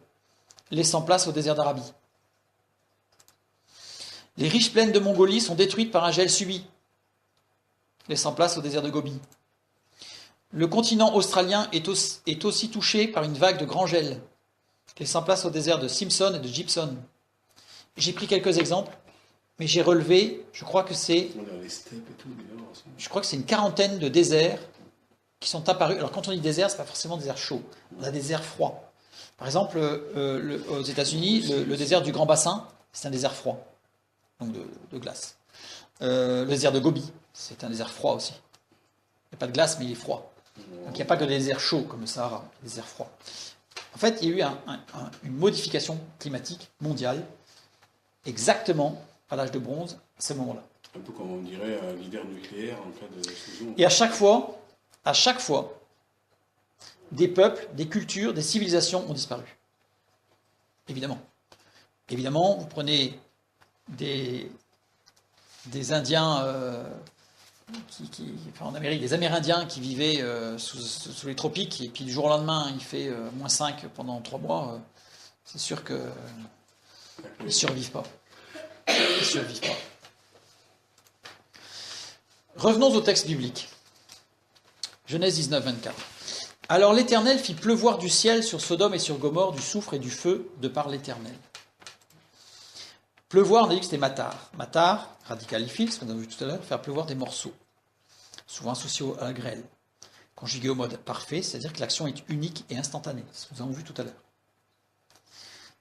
S1: laissant place au désert d'Arabie. Les riches plaines de Mongolie sont détruites par un gel subi, laissant place au désert de Gobi. Le continent australien est aussi touché par une vague de grand gel, laissant place au désert de Simpson et de Gibson. J'ai pris quelques exemples, mais j'ai relevé, je crois que c'est une quarantaine de déserts qui sont apparus. Alors quand on dit désert, ce n'est pas forcément désert chaud, on a des déserts froids. Par exemple, aux États-Unis, le désert du Grand Bassin, c'est un désert froid. donc de glace. Le désert de Gobi, c'est un désert froid aussi. Il n'y a pas de glace, mais il est froid. Donc il n'y a pas que des déserts chauds comme le Sahara, des déserts froids. En fait, il y a eu une modification climatique mondiale exactement à l'âge de bronze, à ce moment-là.
S3: Un peu comme on dirait l'hiver nucléaire en cas de fusion.
S1: Et à chaque fois, des peuples, des cultures, des civilisations ont disparu. Évidemment. Évidemment, vous prenez des Indiens en Amérique, des Amérindiens qui vivaient sous les tropiques, et puis du jour au lendemain, il fait -5 pendant 3 mois, c'est sûr qu'ils ne survivent pas. Ils ne survivent pas. Revenons au texte biblique. Genèse 19, 24. Alors l'Éternel fit pleuvoir du ciel sur Sodome et sur Gomorrhe du soufre et du feu de par l'Éternel. Pleuvoir, on a dit que c'était matar. Matar, radicalifil, ce qu'on a vu tout à l'heure, faire pleuvoir des morceaux, souvent associés à la grêle. Conjugué au mode parfait, c'est-à-dire que l'action est unique et instantanée, ce que nous avons vu tout à l'heure.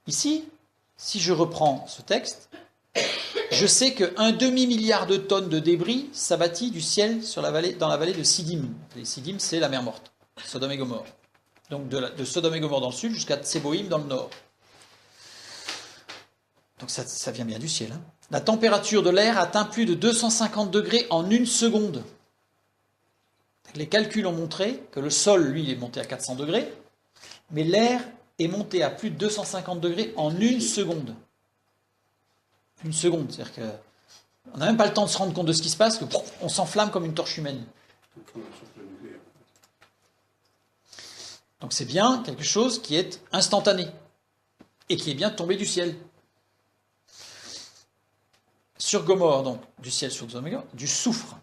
S1: Ici, si je reprends ce texte, je sais qu'un demi-milliard de tonnes de débris s'abattit du ciel dans la vallée de Siddim. Les Siddim, c'est la mer morte, Sodome et Gomorrhe. Donc de Sodome et Gomorrhe dans le sud jusqu'à Tseboïm dans le nord. Donc ça vient bien du ciel. Hein. La température de l'air atteint plus de 250 degrés en 1 seconde. Les calculs ont montré que le sol, lui, il est monté à 400 degrés, mais l'air est monté à plus de 250 degrés en 1 seconde. 1 seconde, c'est-à-dire qu'on n'a même pas le temps de se rendre compte de ce qui se passe, on s'enflamme comme une torche humaine. Donc c'est bien quelque chose qui est instantané et qui est bien tombé du ciel. Sur Gomorrhe, donc, du ciel sur Gomorrhe, du soufre.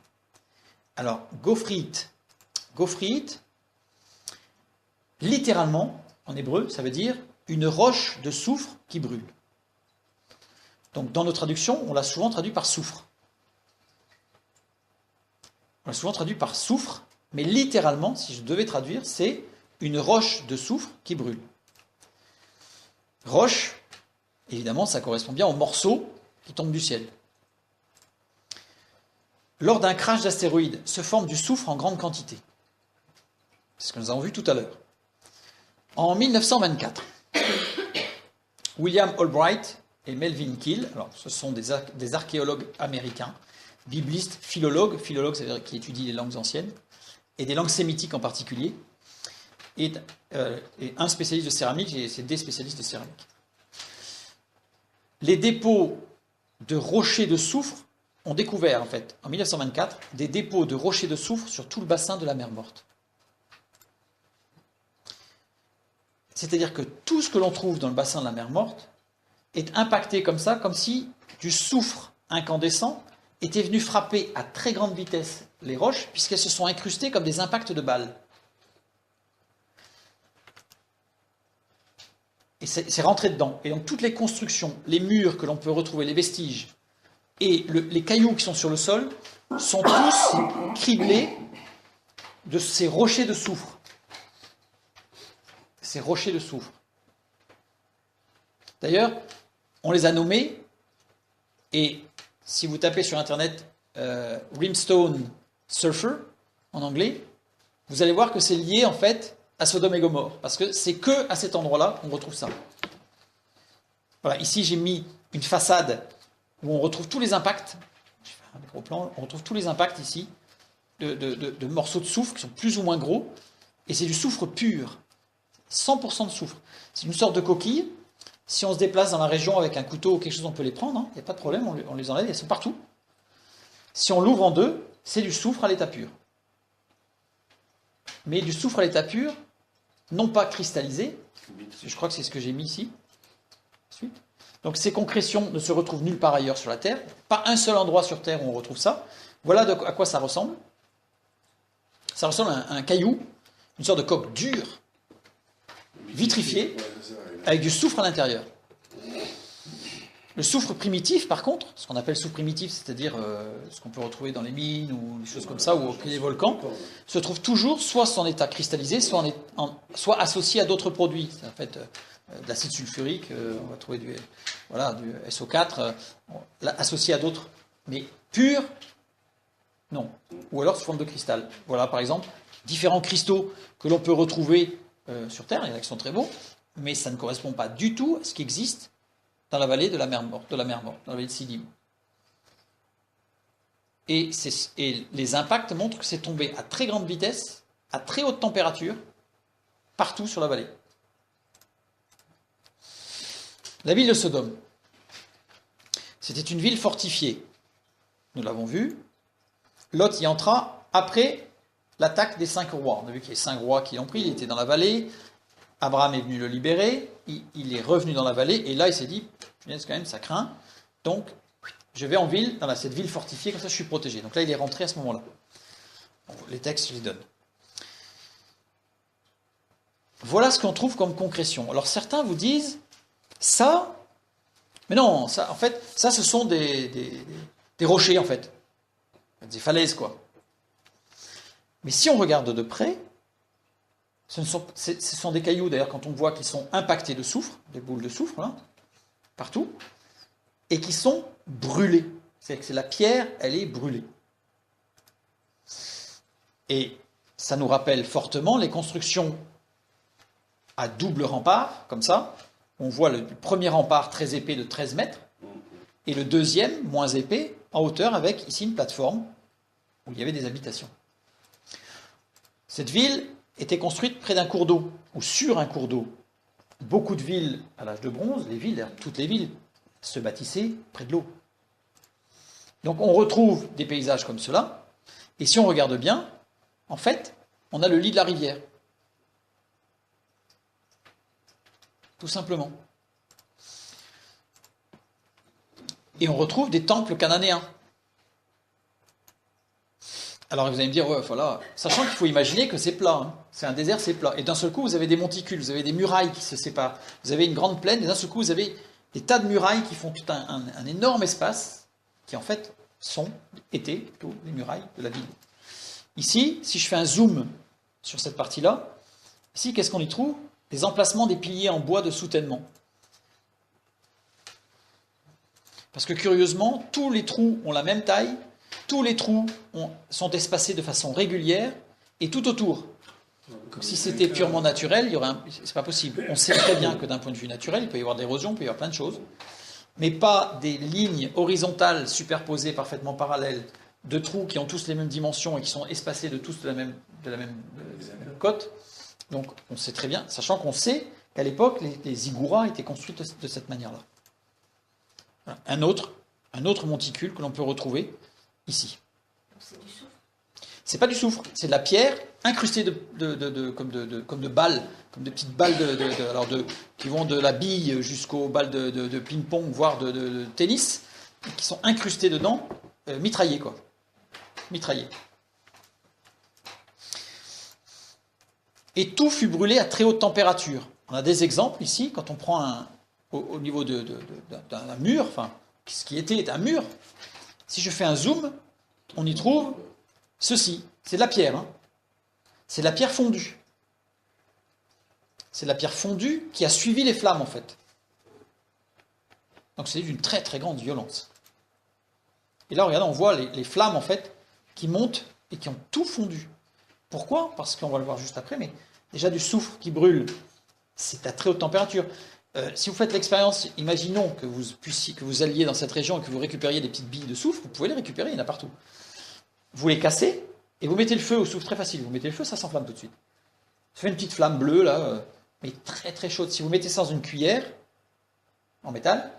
S1: Alors, gophrite, littéralement, en hébreu, ça veut dire une roche de soufre qui brûle. Donc, dans nos traductions, on l'a souvent traduit par soufre. On l'a souvent traduit par soufre, mais littéralement, si je devais traduire, c'est une roche de soufre qui brûle. Roche, évidemment, ça correspond bien aux morceaux qui tombent du ciel. Lors d'un crash d'astéroïdes, se forme du soufre en grande quantité. C'est ce que nous avons vu tout à l'heure. En 1924, William Albright et Melvin Keel, alors ce sont des archéologues américains, biblistes, philologues, ça veut dire qui étudient les langues anciennes, et des langues sémitiques en particulier, et un spécialiste de céramique, et c'est des spécialistes de céramique. Les dépôts de rochers de soufre ont découvert, en fait, en 1924, des dépôts de rochers de soufre sur tout le bassin de la mer Morte. C'est-à-dire que tout ce que l'on trouve dans le bassin de la mer Morte est impacté comme ça, comme si du soufre incandescent était venu frapper à très grande vitesse les roches, puisqu'elles se sont incrustées comme des impacts de balles. Et c'est rentré dedans. Et donc toutes les constructions, les murs que l'on peut retrouver, les vestiges, et les cailloux qui sont sur le sol sont tous criblés de ces rochers de soufre. Ces rochers de soufre. D'ailleurs, on les a nommés, et si vous tapez sur Internet Brimstone Sulfur, en anglais, vous allez voir que c'est lié en fait à Sodome et Gomorrhe, parce que c'est que à cet endroit-là qu'on retrouve ça. Voilà, ici j'ai mis une façade où on retrouve tous les impacts, je vais faire un gros plan, on retrouve tous les impacts ici, de morceaux de soufre qui sont plus ou moins gros, et c'est du soufre pur, 100% de soufre. C'est une sorte de coquille, si on se déplace dans la région avec un couteau ou quelque chose, on peut les prendre, il n'y a pas de problème, on les enlève, elles sont partout. Si on l'ouvre en deux, c'est du soufre à l'état pur. Mais du soufre à l'état pur, non pas cristallisé, je crois que c'est ce que j'ai mis ici. Ensuite. Donc ces concrétions ne se retrouvent nulle part ailleurs sur la Terre, pas un seul endroit sur Terre où on retrouve ça. Voilà à quoi ça ressemble. Ça ressemble à un caillou, une sorte de coque dure, vitrifiée, avec du soufre à l'intérieur. Le soufre primitif, par contre, ce qu'on appelle soufre primitif, c'est-à-dire ce qu'on peut retrouver dans les mines ou des choses comme ça, ou au pied des volcans, se trouve toujours soit en état cristallisé, soit associé à d'autres produits. En fait, de l'acide sulfurique, on va trouver du SO4, associé à d'autres, mais pur, non. Ou alors sous forme de cristal. Voilà, par exemple, différents cristaux que l'on peut retrouver sur Terre, il y en a qui sont très beaux, mais ça ne correspond pas du tout à ce qui existe dans la vallée de la mer Morte, dans la vallée de Sidim. Et les impacts montrent que c'est tombé à très grande vitesse, à très haute température, partout sur la vallée. La ville de Sodome, c'était une ville fortifiée. Nous l'avons vu. Lot y entra après l'attaque des 5 rois. On a vu qu'il y a 5 rois qui l'ont pris, il était dans la vallée. Abraham est venu le libérer, il est revenu dans la vallée, et là il s'est dit, quand même, ça craint, donc je vais en ville, dans cette ville fortifiée, comme ça je suis protégé. Donc là il est rentré à ce moment-là. Bon, les textes, je les donne. Voilà ce qu'on trouve comme concrétion. Alors certains vous disent, ça, mais non, ça, en fait, ça ce sont des rochers, en fait. Des falaises, quoi. Mais si on regarde de près, ce sont des cailloux, d'ailleurs, quand on voit qu'ils sont impactés de soufre, des boules de soufre, là, partout, et qui sont brûlés. C'est-à-dire que la pierre, elle est brûlée. Et ça nous rappelle fortement les constructions à double rempart, comme ça. On voit le premier rempart très épais de 13 mètres, et le deuxième, moins épais, en hauteur, avec ici une plateforme où il y avait des habitations. Cette ville était construite près d'un cours d'eau, ou sur un cours d'eau. Beaucoup de villes, à l'âge de bronze, toutes les villes, se bâtissaient près de l'eau. Donc on retrouve des paysages comme cela, et si on regarde bien, en fait, on a le lit de la rivière. Tout simplement. Et on retrouve des temples cananéens. Alors vous allez me dire, ouais, voilà, sachant qu'il faut imaginer que c'est plat, hein. C'est un désert, c'est plat. Et d'un seul coup, vous avez des monticules, vous avez des murailles qui se séparent, vous avez une grande plaine, et d'un seul coup, vous avez des tas de murailles qui font tout un énorme espace, qui en fait étaient plutôt les murailles de la ville. Ici, si je fais un zoom sur cette partie-là, ici, qu'est-ce qu'on y trouve? Les emplacements des piliers en bois de soutènement. Parce que curieusement, tous les trous ont la même taille, tous les trous sont espacés de façon régulière, et tout autour. Donc, si c'était purement naturel, c'est pas possible. On sait très bien que d'un point de vue naturel, il peut y avoir de l'érosion, il peut y avoir plein de choses, mais pas des lignes horizontales superposées, parfaitement parallèles, de trous qui ont tous les mêmes dimensions et qui sont espacés de tous de la même côte. Donc on sait très bien, sachant qu'on sait qu'à l'époque, les zigouras étaient construits de cette manière-là. Voilà. Un autre monticule que l'on peut retrouver ici.
S2: C'est du soufre?
S1: C'est pas du soufre, c'est de la pierre incrustée comme de balles, comme de petites balles qui vont de la bille jusqu'aux balles de ping-pong, voire de tennis, qui sont incrustées dedans, mitraillées, quoi. Mitraillées. Et tout fut brûlé à très haute température. On a des exemples ici, quand on prend au niveau d'un mur, enfin, ce qui était un mur, si je fais un zoom, on y trouve ceci. C'est de la pierre, hein. C'est de la pierre fondue. C'est de la pierre fondue qui a suivi les flammes, en fait. Donc c'est d'une très très grande violence. Et là, regardez, on voit les flammes, en fait, qui montent et qui ont tout fondu. Pourquoi? Parce qu'on va le voir juste après, mais déjà du soufre qui brûle, c'est à très haute température. Si vous faites l'expérience, imaginons que vous alliez dans cette région et que vous récupériez des petites billes de soufre, vous pouvez les récupérer, il y en a partout. Vous les cassez et vous mettez le feu au soufre, très facile. Vous mettez le feu, ça s'enflamme tout de suite. Ça fait une petite flamme bleue, là, mais très très chaude. Si vous mettez ça dans une cuillère, en métal,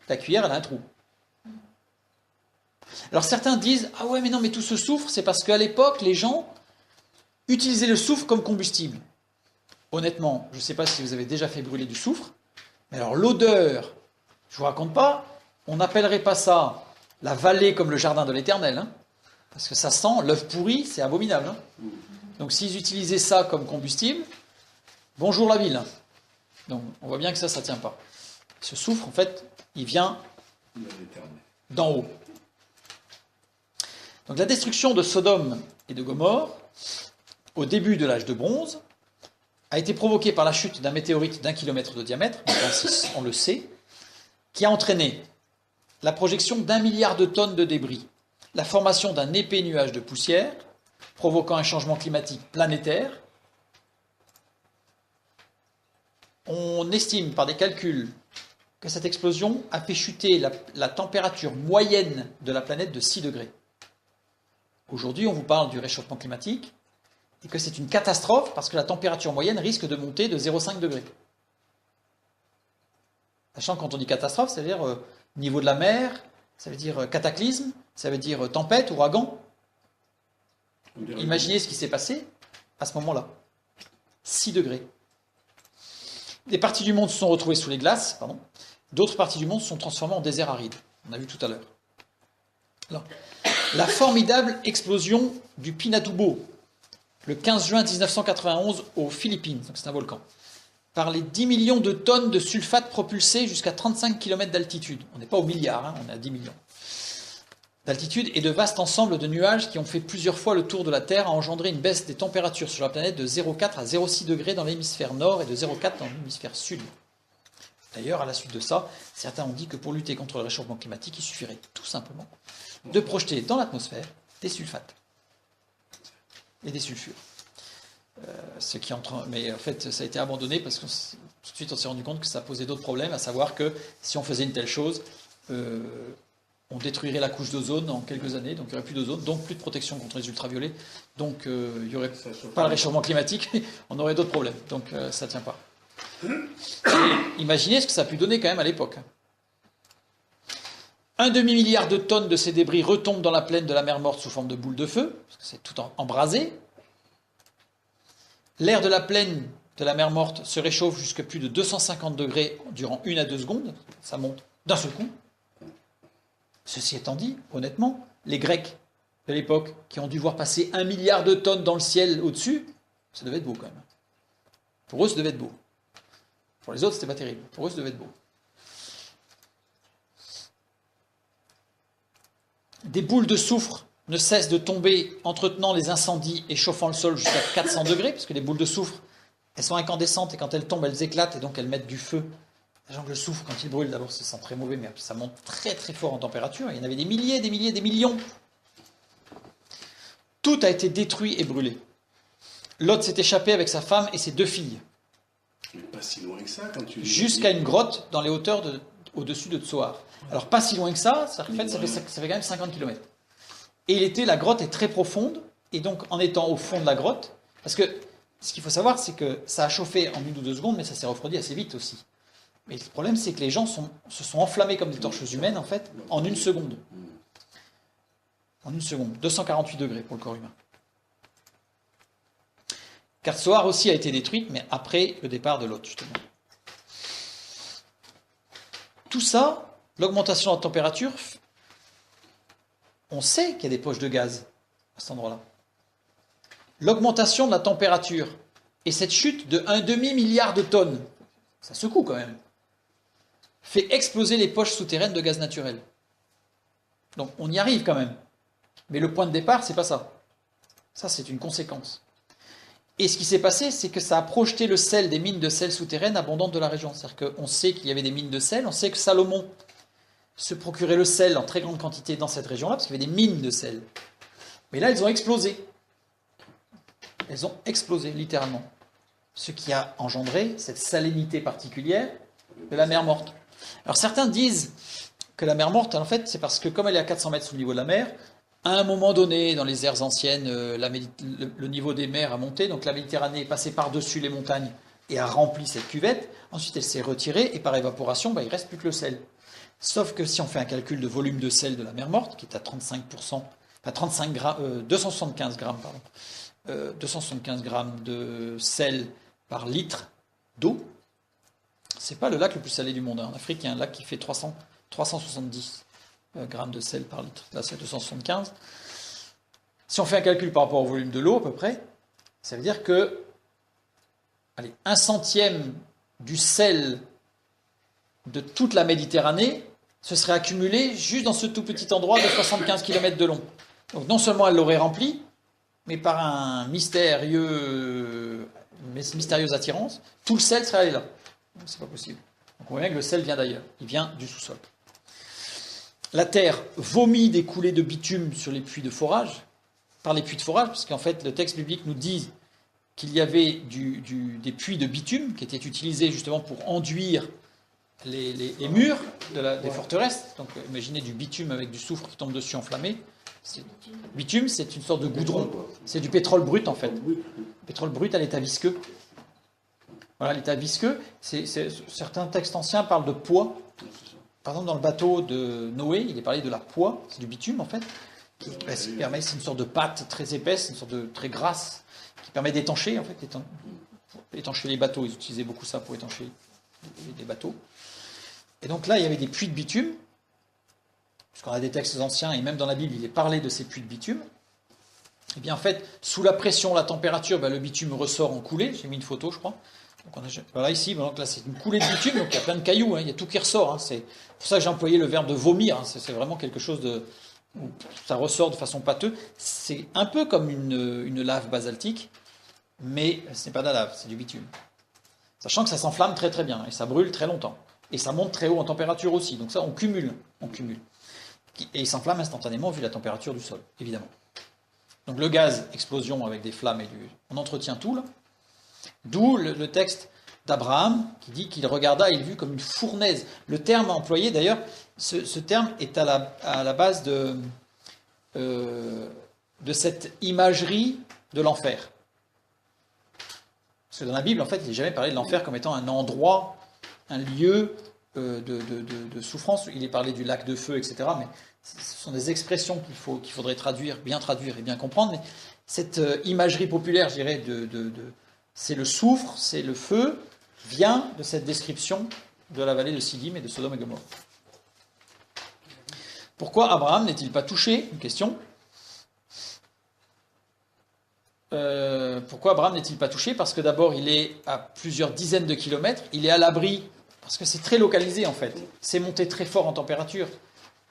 S1: la cuillère, elle a un trou. Alors certains disent, ah ouais, mais non, mais tout ce soufre, c'est parce qu'à l'époque, les gens utilisaient le soufre comme combustible. Honnêtement, je ne sais pas si vous avez déjà fait brûler du soufre, mais alors l'odeur, je ne vous raconte pas, on n'appellerait pas ça la vallée comme le jardin de l'Éternel, hein, parce que ça sent l'œuf pourri, c'est abominable. Hein. Donc s'ils utilisaient ça comme combustible, bonjour la ville. Hein. Donc on voit bien que ça ne tient pas. Ce soufre, en fait, il vient d'en haut. Donc la destruction de Sodome et de Gomorrhe, au début de l'âge de bronze, a été provoquée par la chute d'un météorite d'1 kilomètre de diamètre, donc là, on le sait, qui a entraîné la projection d'1 milliard de tonnes de débris, la formation d'un épais nuage de poussière, provoquant un changement climatique planétaire. On estime par des calculs que cette explosion a fait chuter la température moyenne de la planète de 6 degrés. Aujourd'hui, on vous parle du réchauffement climatique et que c'est une catastrophe parce que la température moyenne risque de monter de 0,5 degrés. Sachant que quand on dit catastrophe, ça veut dire niveau de la mer, ça veut dire cataclysme, ça veut dire tempête, ouragan. Imaginez ce qui s'est passé à ce moment-là. 6 degrés. Des parties du monde se sont retrouvées sous les glaces, d'autres parties du monde se sont transformées en désert aride. On a vu tout à l'heure. Alors, la formidable explosion du Pinatubo, le 15 juin 1991 aux Philippines, donc c'est un volcan, par les 10 millions de tonnes de sulfate propulsées jusqu'à 35 km d'altitude. On n'est pas au milliard, on est à 10 millions d'altitude, et de vastes ensembles de nuages qui ont fait plusieurs fois le tour de la Terre, a engendré une baisse des températures sur la planète de 0,4 à 0,6 degrés dans l'hémisphère nord et de 0,4 dans l'hémisphère sud. D'ailleurs, à la suite de ça, certains ont dit que pour lutter contre le réchauffement climatique, il suffirait tout simplement de projeter dans l'atmosphère des sulfates et des sulfures. Mais en fait, ça a été abandonné parce que tout de suite on s'est rendu compte que ça posait d'autres problèmes, à savoir que si on faisait une telle chose, on détruirait la couche d'ozone en quelques années, donc il n'y aurait plus d'ozone, donc plus de protection contre les ultraviolets, donc il n'y aurait pas le réchauffement climatique, on aurait d'autres problèmes, donc ça ne tient pas. Et imaginez ce que ça a pu donner quand même à l'époque. 1,5 milliard de tonnes de ces débris retombent dans la plaine de la mer Morte sous forme de boules de feu, parce que c'est tout embrasé. L'air de la plaine de la mer Morte se réchauffe jusqu'à plus de 250 degrés durant 1 à 2 secondes, ça monte d'un seul coup. Ceci étant dit, honnêtement, les Grecs de l'époque, qui ont dû voir passer 1 milliard de tonnes dans le ciel au-dessus, ça devait être beau quand même. Pour eux, ça devait être beau. Pour les autres, c'était pas terrible. Pour eux, ça devait être beau. Des boules de soufre ne cessent de tomber, entretenant les incendies et chauffant le sol jusqu'à 400 degrés, parce que les boules de soufre, elles sont incandescentes et quand elles tombent, elles éclatent et donc elles mettent du feu. Sachant que le soufre, quand il brûle, d'abord, ça sent très mauvais, mais ça monte très très fort en température. Il y en avait des milliers, des milliers, des millions. Tout a été détruit et brûlé. Lot s'est échappé avec sa femme et ses 2 filles.
S3: Mais pas si loin que ça, quand tu...
S1: Jusqu'à une grotte dans les hauteurs au-dessus de Tsoar. Alors pas si loin que ça, ça fait quand même 50 km. Et la grotte est très profonde, et donc en étant au fond de la grotte, parce que ce qu'il faut savoir, c'est que ça a chauffé en 1 ou 2 secondes, mais ça s'est refroidi assez vite aussi. Mais le problème, c'est que les gens se sont enflammés comme des torches humaines, en fait, en 1 seconde. En 1 seconde. 248 degrés pour le corps humain. Car Tsoar aussi a été détruite, mais après le départ de Lot, justement. Tout ça, l'augmentation de la température, on sait qu'il y a des poches de gaz à cet endroit-là. L'augmentation de la température et cette chute de 1,5 milliard de tonnes, ça secoue quand même, fait exploser les poches souterraines de gaz naturel. Donc on y arrive quand même. Mais le point de départ, c'est pas ça. Ça, c'est une conséquence. Et ce qui s'est passé, c'est que ça a projeté le sel des mines de sel souterraines abondantes de la région. C'est-à-dire qu'on sait qu'il y avait des mines de sel, on sait que Salomon se procurait le sel en très grande quantité dans cette région-là, parce qu'il y avait des mines de sel. Mais là, elles ont explosé. Elles ont explosé, littéralement. Ce qui a engendré cette salinité particulière de la mer Morte. Alors certains disent que la mer Morte, en fait, c'est parce que comme elle est à 400 mètres sous le niveau de la mer, à un moment donné, dans les ères anciennes, le niveau des mers a monté, donc la Méditerranée est passée par-dessus les montagnes et a rempli cette cuvette. Ensuite, elle s'est retirée et par évaporation, il ne reste plus que le sel. Sauf que si on fait un calcul de volume de sel de la mer Morte, qui est à 35%, enfin 275 grammes, 275 grammes de sel par litre d'eau, c'est pas le lac le plus salé du monde. En Afrique, il y a un lac qui fait 370 grammes de sel par litre. Là, c'est 275. Si on fait un calcul par rapport au volume de l'eau, à peu près, ça veut dire que 1/100 du sel de toute la Méditerranée se serait accumulé juste dans ce tout petit endroit de 75 km de long. Donc non seulement elle l'aurait rempli, mais par un mystérieux mystérieuse attirance, tout le sel serait allé là. C'est pas possible. Donc on voit bien que le sel vient d'ailleurs. Il vient du sous-sol. La terre vomit des coulées de bitume sur les puits de forage, par les puits de forage, parce qu'en fait le texte biblique nous dit qu'il y avait des puits de bitume qui étaient utilisés justement pour enduire les murs des forteresses. Donc imaginez du bitume avec du soufre qui tombe dessus enflammé. Bitume, c'est une sorte de goudron. C'est du pétrole brut en fait. Pétrole brut à l'état visqueux. Voilà, l'état visqueux. Certains textes anciens parlent de poids. Par exemple, dans le bateau de Noé, il est parlé de la poix, c'est du bitume en fait, qui permet, c'est une sorte de pâte très épaisse, une sorte de très grasse, qui permet d'étancher en fait, étancher les bateaux. Ils utilisaient beaucoup ça pour étancher les bateaux. Et donc là, il y avait des puits de bitume, puisqu'on a des textes anciens, et même dans la Bible, il est parlé de ces puits de bitume. Et bien en fait, sous la pression, la température, le bitume ressort en coulée. J'ai mis une photo, je crois. Donc voilà ici, donc là c'est une coulée de bitume, donc il y a plein de cailloux, il y a tout qui ressort. C'est pour ça que j'ai employé le verbe de vomir. C'est vraiment quelque chose où ça ressort de façon pâteuse. C'est un peu comme une lave basaltique, mais ce n'est pas de la lave, c'est du bitume. Sachant que ça s'enflamme très très bien et ça brûle très longtemps. Et ça monte très haut en température aussi. Donc ça, on cumule. Et il s'enflamme instantanément vu la température du sol, évidemment. Donc le gaz, explosion avec des flammes on entretient tout là. D'où le texte d'Abraham qui dit qu'il regarda et il vit comme une fournaise. Le terme employé d'ailleurs, ce terme est à la base de cette imagerie de l'enfer. Parce que dans la Bible, en fait, il n'est jamais parlé de l'enfer comme étant un endroit, un lieu de souffrance. Il est parlé du lac de feu, etc. Mais ce sont des expressions qu'il faudrait bien traduire et bien comprendre. Mais cette imagerie populaire, je dirais, c'est le soufre, c'est le feu, vient de cette description de la vallée de Siddim et de Sodome et Gomorrhe. Pourquoi Abraham n'est-il pas touché? Une question. Pourquoi Abraham n'est-il pas touché? Parce que d'abord, il est à plusieurs dizaines de kilomètres, il est à l'abri, parce que c'est très localisé en fait. C'est monté très fort en température.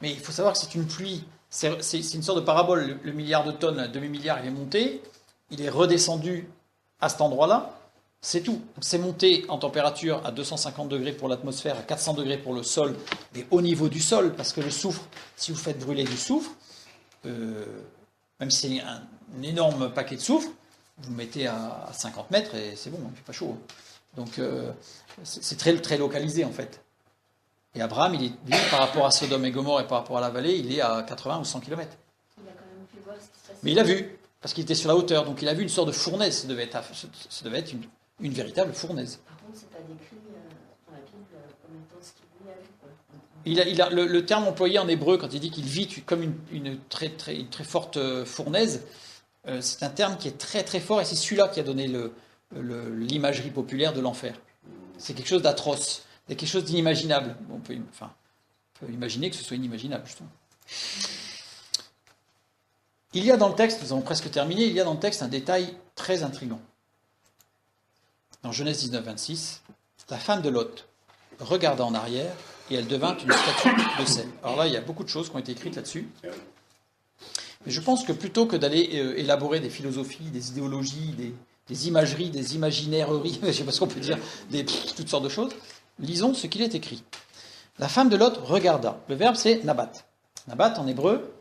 S1: Mais il faut savoir que c'est une pluie, c'est une sorte de parabole. Le milliard de tonnes, le demi-milliard, il est monté, il est redescendu à cet endroit-là, c'est tout. Donc c'est monté en température à 250 degrés pour l'atmosphère, à 400 degrés pour le sol, mais au niveau du sol, parce que le soufre, si vous faites brûler du soufre, même si c'est un énorme paquet de soufre, vous le mettez à 50 mètres et c'est bon, il ne fait pas chaud. Donc c'est très, très localisé en fait. Et Abraham, lui, par rapport à Sodome et Gomorrhe et par rapport à la vallée, il est à 80 ou 100 km.
S2: Il a quand même pu voir ce qui se passe.
S1: Mais il a vu, parce qu'il était sur la hauteur, donc il a vu une sorte de fournaise. Ça devait être une véritable fournaise.
S2: Par contre, c'est pas décrit dans la Bible combien de temps ce qu'il vit avec.
S1: Le terme employé en hébreu, quand il dit qu'il vit comme une très forte fournaise, c'est un terme qui est très très fort, et c'est celui-là qui a donné l'imagerie populaire de l'enfer. C'est quelque chose d'atroce, c'est quelque chose d'inimaginable. On peut imaginer que ce soit inimaginable, justement. Il y a dans le texte, nous avons presque terminé, il y a dans le texte un détail très intriguant. Dans Genèse 19, 26, la femme de Lot regarda en arrière et elle devint une statue de sel. Alors là, il y a beaucoup de choses qui ont été écrites là-dessus. Mais je pense que plutôt que d'aller élaborer des philosophies, des idéologies, des imageries, des imaginaires-eries, je ne sais pas ce qu'on peut dire, toutes sortes de choses, lisons ce qu'il est écrit. La femme de Lot regarda. Le verbe, c'est nabat. Nabat, en hébreu,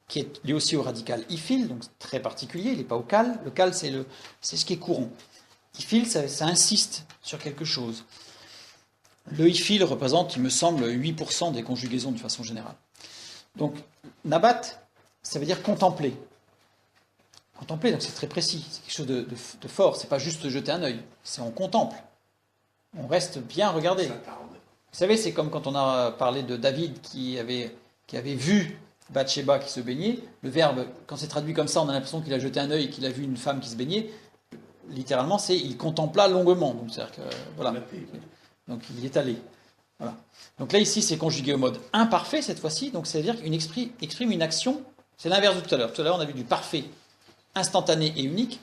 S1: qui est lui aussi au radical ifil, donc très particulier, il n'est pas au cal. Le cal, c'est ce qui est courant. Ifil, ça insiste sur quelque chose. Le ifil représente, il me semble, 8% des conjugaisons de façon générale. Donc, nabat, ça veut dire contempler. Contempler, donc c'est très précis, c'est quelque chose de fort, c'est pas juste jeter un œil, c'est on contemple. On reste bien regardé. Vous savez, c'est comme quand on a parlé de David qui avait vu Bathsheba qui se baignait. Le verbe, quand c'est traduit comme ça, on a l'impression qu'il a jeté un œil et qu'il a vu une femme qui se baignait. Littéralement, c'est il contempla longuement. Donc, c'est-à-dire que, voilà. Donc il y est allé. Voilà. Donc là, ici, c'est conjugué au mode imparfait cette fois-ci. Donc c'est-à-dire qu'il exprime une action. C'est l'inverse de tout à l'heure. Tout à l'heure, on a vu du parfait, instantané et unique.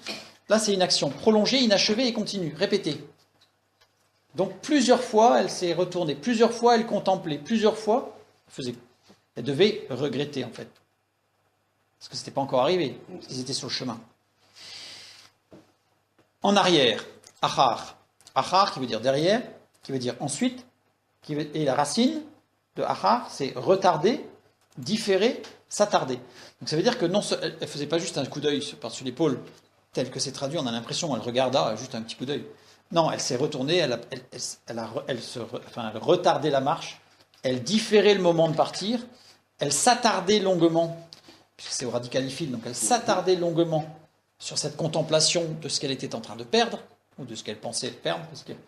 S1: Là, c'est une action prolongée, inachevée et continue, répétée. Donc plusieurs fois, elle s'est retournée. Plusieurs fois, elle contemplait. Plusieurs fois, elle devait regretter en fait. Parce que ce n'était pas encore arrivé. Parce qu'ils étaient sur le chemin. En arrière, achar. Achar qui veut dire derrière, qui veut dire ensuite, et la racine de achar, c'est retarder, différer, s'attarder. Donc ça veut dire que non, elle ne faisait pas juste un coup d'œil par-dessus l'épaule, tel que c'est traduit, on a l'impression, elle regarda juste un petit coup d'œil. Non, elle s'est retournée, elle retardait la marche, elle différait le moment de partir, elle s'attardait longuement, puisque c'est au radicalifile, donc elle s'attardait longuement sur cette contemplation de ce qu'elle était en train de perdre, ou de ce qu'elle pensait perdre, parce qu'elle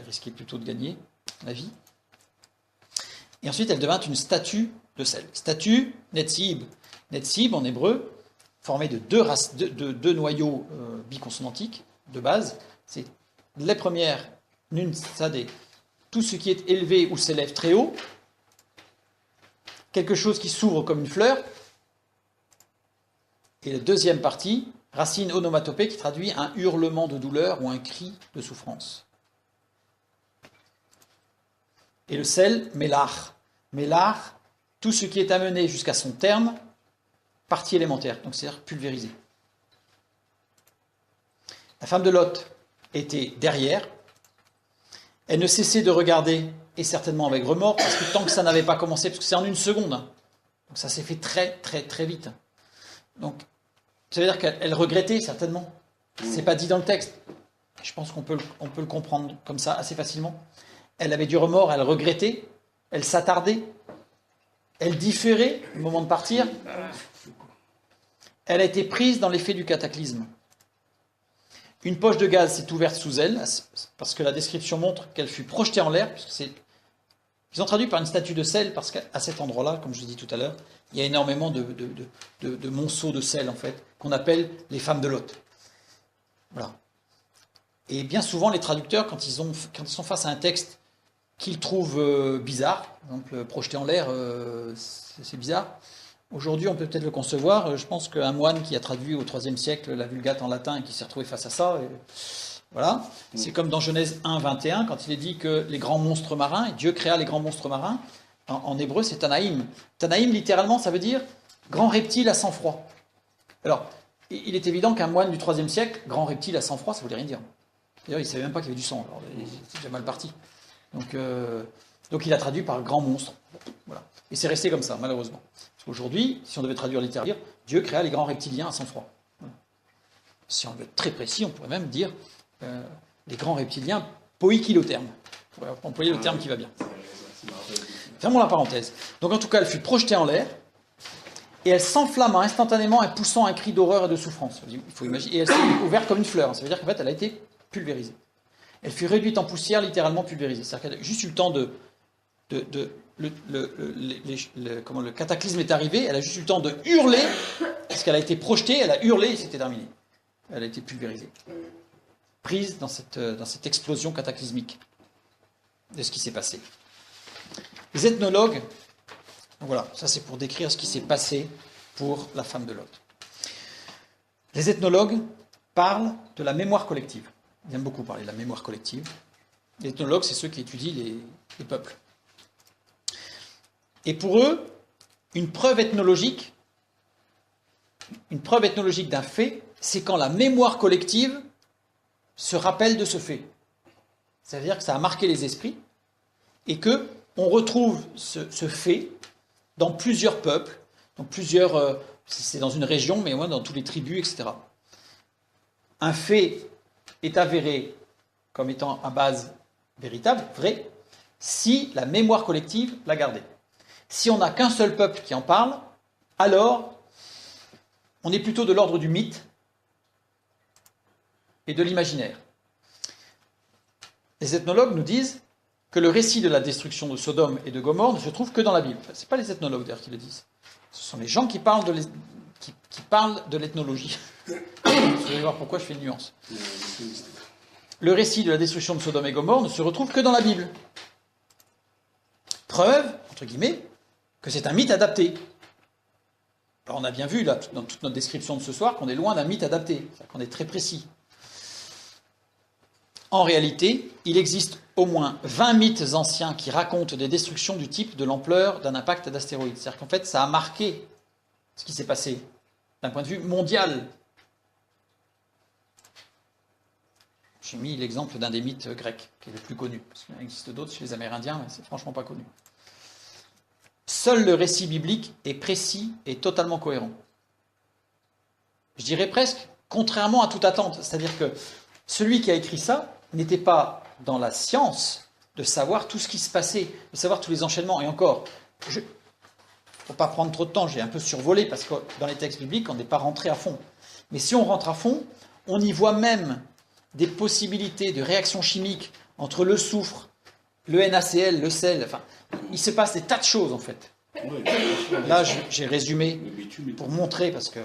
S1: risquait plutôt de gagner la vie. Et ensuite, elle devint une statue de sel. Statue, Netzib. Netzib, en hébreu, formé de deux noyaux biconsonantiques de base. C'est les premières, Nun Sadeh, tout ce qui est élevé ou s'élève très haut, quelque chose qui s'ouvre comme une fleur. Et la deuxième partie, racine onomatopée, qui traduit un hurlement de douleur ou un cri de souffrance. Et le sel, Mélach. Mélach, tout ce qui est amené jusqu'à son terme, partie élémentaire, donc c'est-à-dire pulvérisé. La femme de Lot était derrière. Elle ne cessait de regarder, et certainement avec remords, parce que tant que ça n'avait pas commencé, parce que c'est en une seconde, donc ça s'est fait très très très vite. Donc ça veut dire qu'elle regrettait certainement. C'est pas dit dans le texte. Je pense qu'on peut le comprendre comme ça assez facilement. Elle avait du remords, elle regrettait, elle s'attardait, elle différait le moment de partir. Elle a été prise dans l'effet du cataclysme. Une poche de gaz s'est ouverte sous elle, parce que la description montre qu'elle fut projetée en l'air, puisque ils ont traduit par une statue de sel, parce qu'à cet endroit-là, comme je l'ai dit tout à l'heure, il y a énormément de monceaux de sel, en fait, qu'on appelle les femmes de Lot. Voilà. Et bien souvent, les traducteurs, quand ils sont face à un texte qu'ils trouvent bizarre, par exemple, projeté en l'air, c'est bizarre. Aujourd'hui, on peut peut-être le concevoir. Je pense qu'un moine qui a traduit au IIIe siècle la Vulgate en latin et qui s'est retrouvé face à ça, voilà. C'est comme dans Genèse 1, 21, quand il est dit que les grands monstres marins, et Dieu créa les grands monstres marins, en hébreu, c'est Tanaïm. Tanaïm, littéralement, ça veut dire grand reptile à sang-froid. Alors, il est évident qu'un moine du IIIe siècle, grand reptile à sang-froid, ça ne voulait rien dire. D'ailleurs, il ne savait même pas qu'il y avait du sang. Alors, c'est déjà mal parti. Donc il a traduit par grand monstre. Voilà. Et c'est resté comme ça, malheureusement. Parce qu'aujourd'hui, si on devait traduire littéralement, Dieu créa les grands reptiliens à sang-froid. Voilà. Si on veut être très précis, on pourrait même dire les grands reptiliens poikilothermes. On pourrait employer le terme qui va bien. Fermons la parenthèse. Donc en tout cas, elle fut projetée en l'air, et elle s'enflamma instantanément en poussant un cri d'horreur et de souffrance. Il faut imaginer. Et elle s'est ouverte comme une fleur. Ça veut dire qu'en fait, elle a été pulvérisée. Elle fut réduite en poussière, littéralement pulvérisée. C'est-à-dire qu'elle a juste eu le temps le cataclysme est arrivé, elle a juste eu le temps de hurler, parce qu'elle a été projetée, elle a hurlé et c'était terminé. Elle a été pulvérisée. Prise dans cette explosion cataclysmique de ce qui s'est passé. Les ethnologues, voilà, ça c'est pour décrire ce qui s'est passé pour la femme de Lot. Les ethnologues parlent de la mémoire collective. Ils aiment beaucoup parler de la mémoire collective. Les ethnologues, c'est ceux qui étudient les peuples. Et pour eux, une preuve ethnologique d'un fait, c'est quand la mémoire collective se rappelle de ce fait. C'est-à-dire que ça a marqué les esprits et que on retrouve ce fait dans plusieurs peuples, dans plusieurs, c'est dans une région, mais dans toutes les tribus, etc. Un fait est avéré comme étant à base véritable, vrai, si la mémoire collective l'a gardé. Si on n'a qu'un seul peuple qui en parle, alors on est plutôt de l'ordre du mythe et de l'imaginaire. Les ethnologues nous disent que le récit de la destruction de Sodome et de Gomorrhe ne se trouve que dans la Bible. Enfin, ce n'est pas les ethnologues d'ailleurs qui le disent. Ce sont les gens qui parlent de l'ethnologie. Vous allez voir pourquoi je fais une nuance. Le récit de la destruction de Sodome et Gomorrhe ne se retrouve que dans la Bible. Preuve, entre guillemets, que c'est un mythe adapté. Alors on a bien vu, là, dans toute notre description de ce soir, qu'on est loin d'un mythe adapté, c'est-à-dire qu'on est très précis. En réalité, il existe au moins 20 mythes anciens qui racontent des destructions du type de l'ampleur d'un impact d'astéroïdes. C'est-à-dire qu'en fait, ça a marqué ce qui s'est passé d'un point de vue mondial. J'ai mis l'exemple d'un des mythes grecs, qui est le plus connu, parce qu'il en existe d'autres chez les Amérindiens, mais c'est franchement pas connu. Seul le récit biblique est précis et totalement cohérent. Je dirais presque contrairement à toute attente. C'est-à-dire que celui qui a écrit ça n'était pas dans la science de savoir tout ce qui se passait, de savoir tous les enchaînements. Et encore, il ne faut pas prendre trop de temps, j'ai un peu survolé, parce que dans les textes bibliques, on n'est pas rentré à fond. Mais si on rentre à fond, on y voit même des possibilités de réactions chimiques entre le soufre, le NaCl, le sel. Enfin, il se passe des tas de choses, en fait.
S3: Oui,
S1: Là, j'ai résumé
S3: le bitume est
S1: pour montrer, parce que,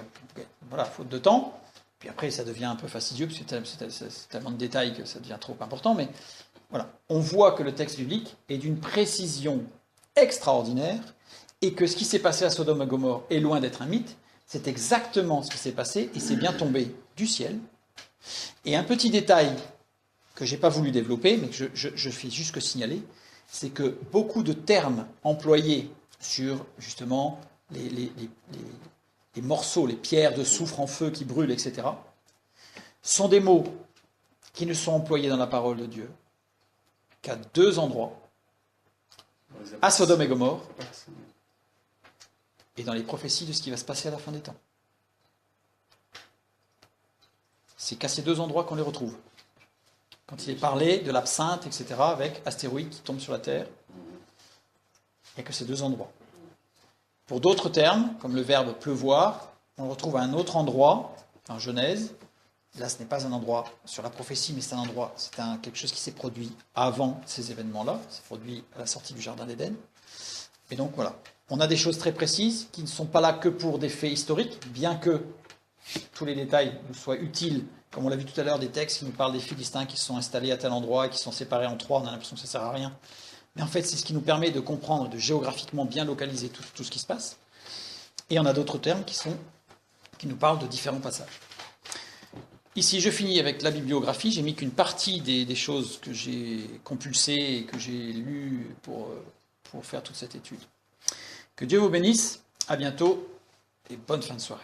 S1: voilà, faute de temps. Puis après, ça devient un peu fastidieux, parce que c'est tellement de détails que ça devient trop important. Mais voilà, on voit que le texte biblique est d'une précision extraordinaire, et que ce qui s'est passé à Sodome et Gomorrhe est loin d'être un mythe. C'est exactement ce qui s'est passé, et c'est bien tombé du ciel. Et un petit détail que je n'ai pas voulu développer, mais que je fais juste que signaler, c'est que beaucoup de termes employés sur justement les morceaux, les pierres de soufre en feu qui brûlent, etc., sont des mots qui ne sont employés dans la parole de Dieu qu'à 2 endroits, à Sodome et Gomorrhe, et dans les prophéties de ce qui va se passer à la fin des temps. C'est qu'à ces 2 endroits qu'on les retrouve. Quand il est parlé de l'absinthe, etc., avec astéroïdes qui tombent sur la Terre, il n'y a que ces 2 endroits. Pour d'autres termes, comme le verbe pleuvoir, on le retrouve à un autre endroit, en Genèse. Là, ce n'est pas un endroit sur la prophétie, mais c'est un endroit, quelque chose qui s'est produit avant ces événements-là. C'est produit à la sortie du Jardin d'Éden. Et donc, voilà. On a des choses très précises qui ne sont pas là que pour des faits historiques, bien que tous les détails nous soient utiles. Comme on l'a vu tout à l'heure, des textes qui nous parlent des Philistins qui se sont installés à tel endroit et qui sont séparés en 3, on a l'impression que ça ne sert à rien. Mais en fait, c'est ce qui nous permet de comprendre, de géographiquement bien localiser tout ce qui se passe. Et on a d'autres termes qui nous parlent de différents passages. Ici, je finis avec la bibliographie. J'ai mis qu'une partie des choses que j'ai compulsées et que j'ai lues pour faire toute cette étude. Que Dieu vous bénisse. À bientôt et bonne fin de soirée.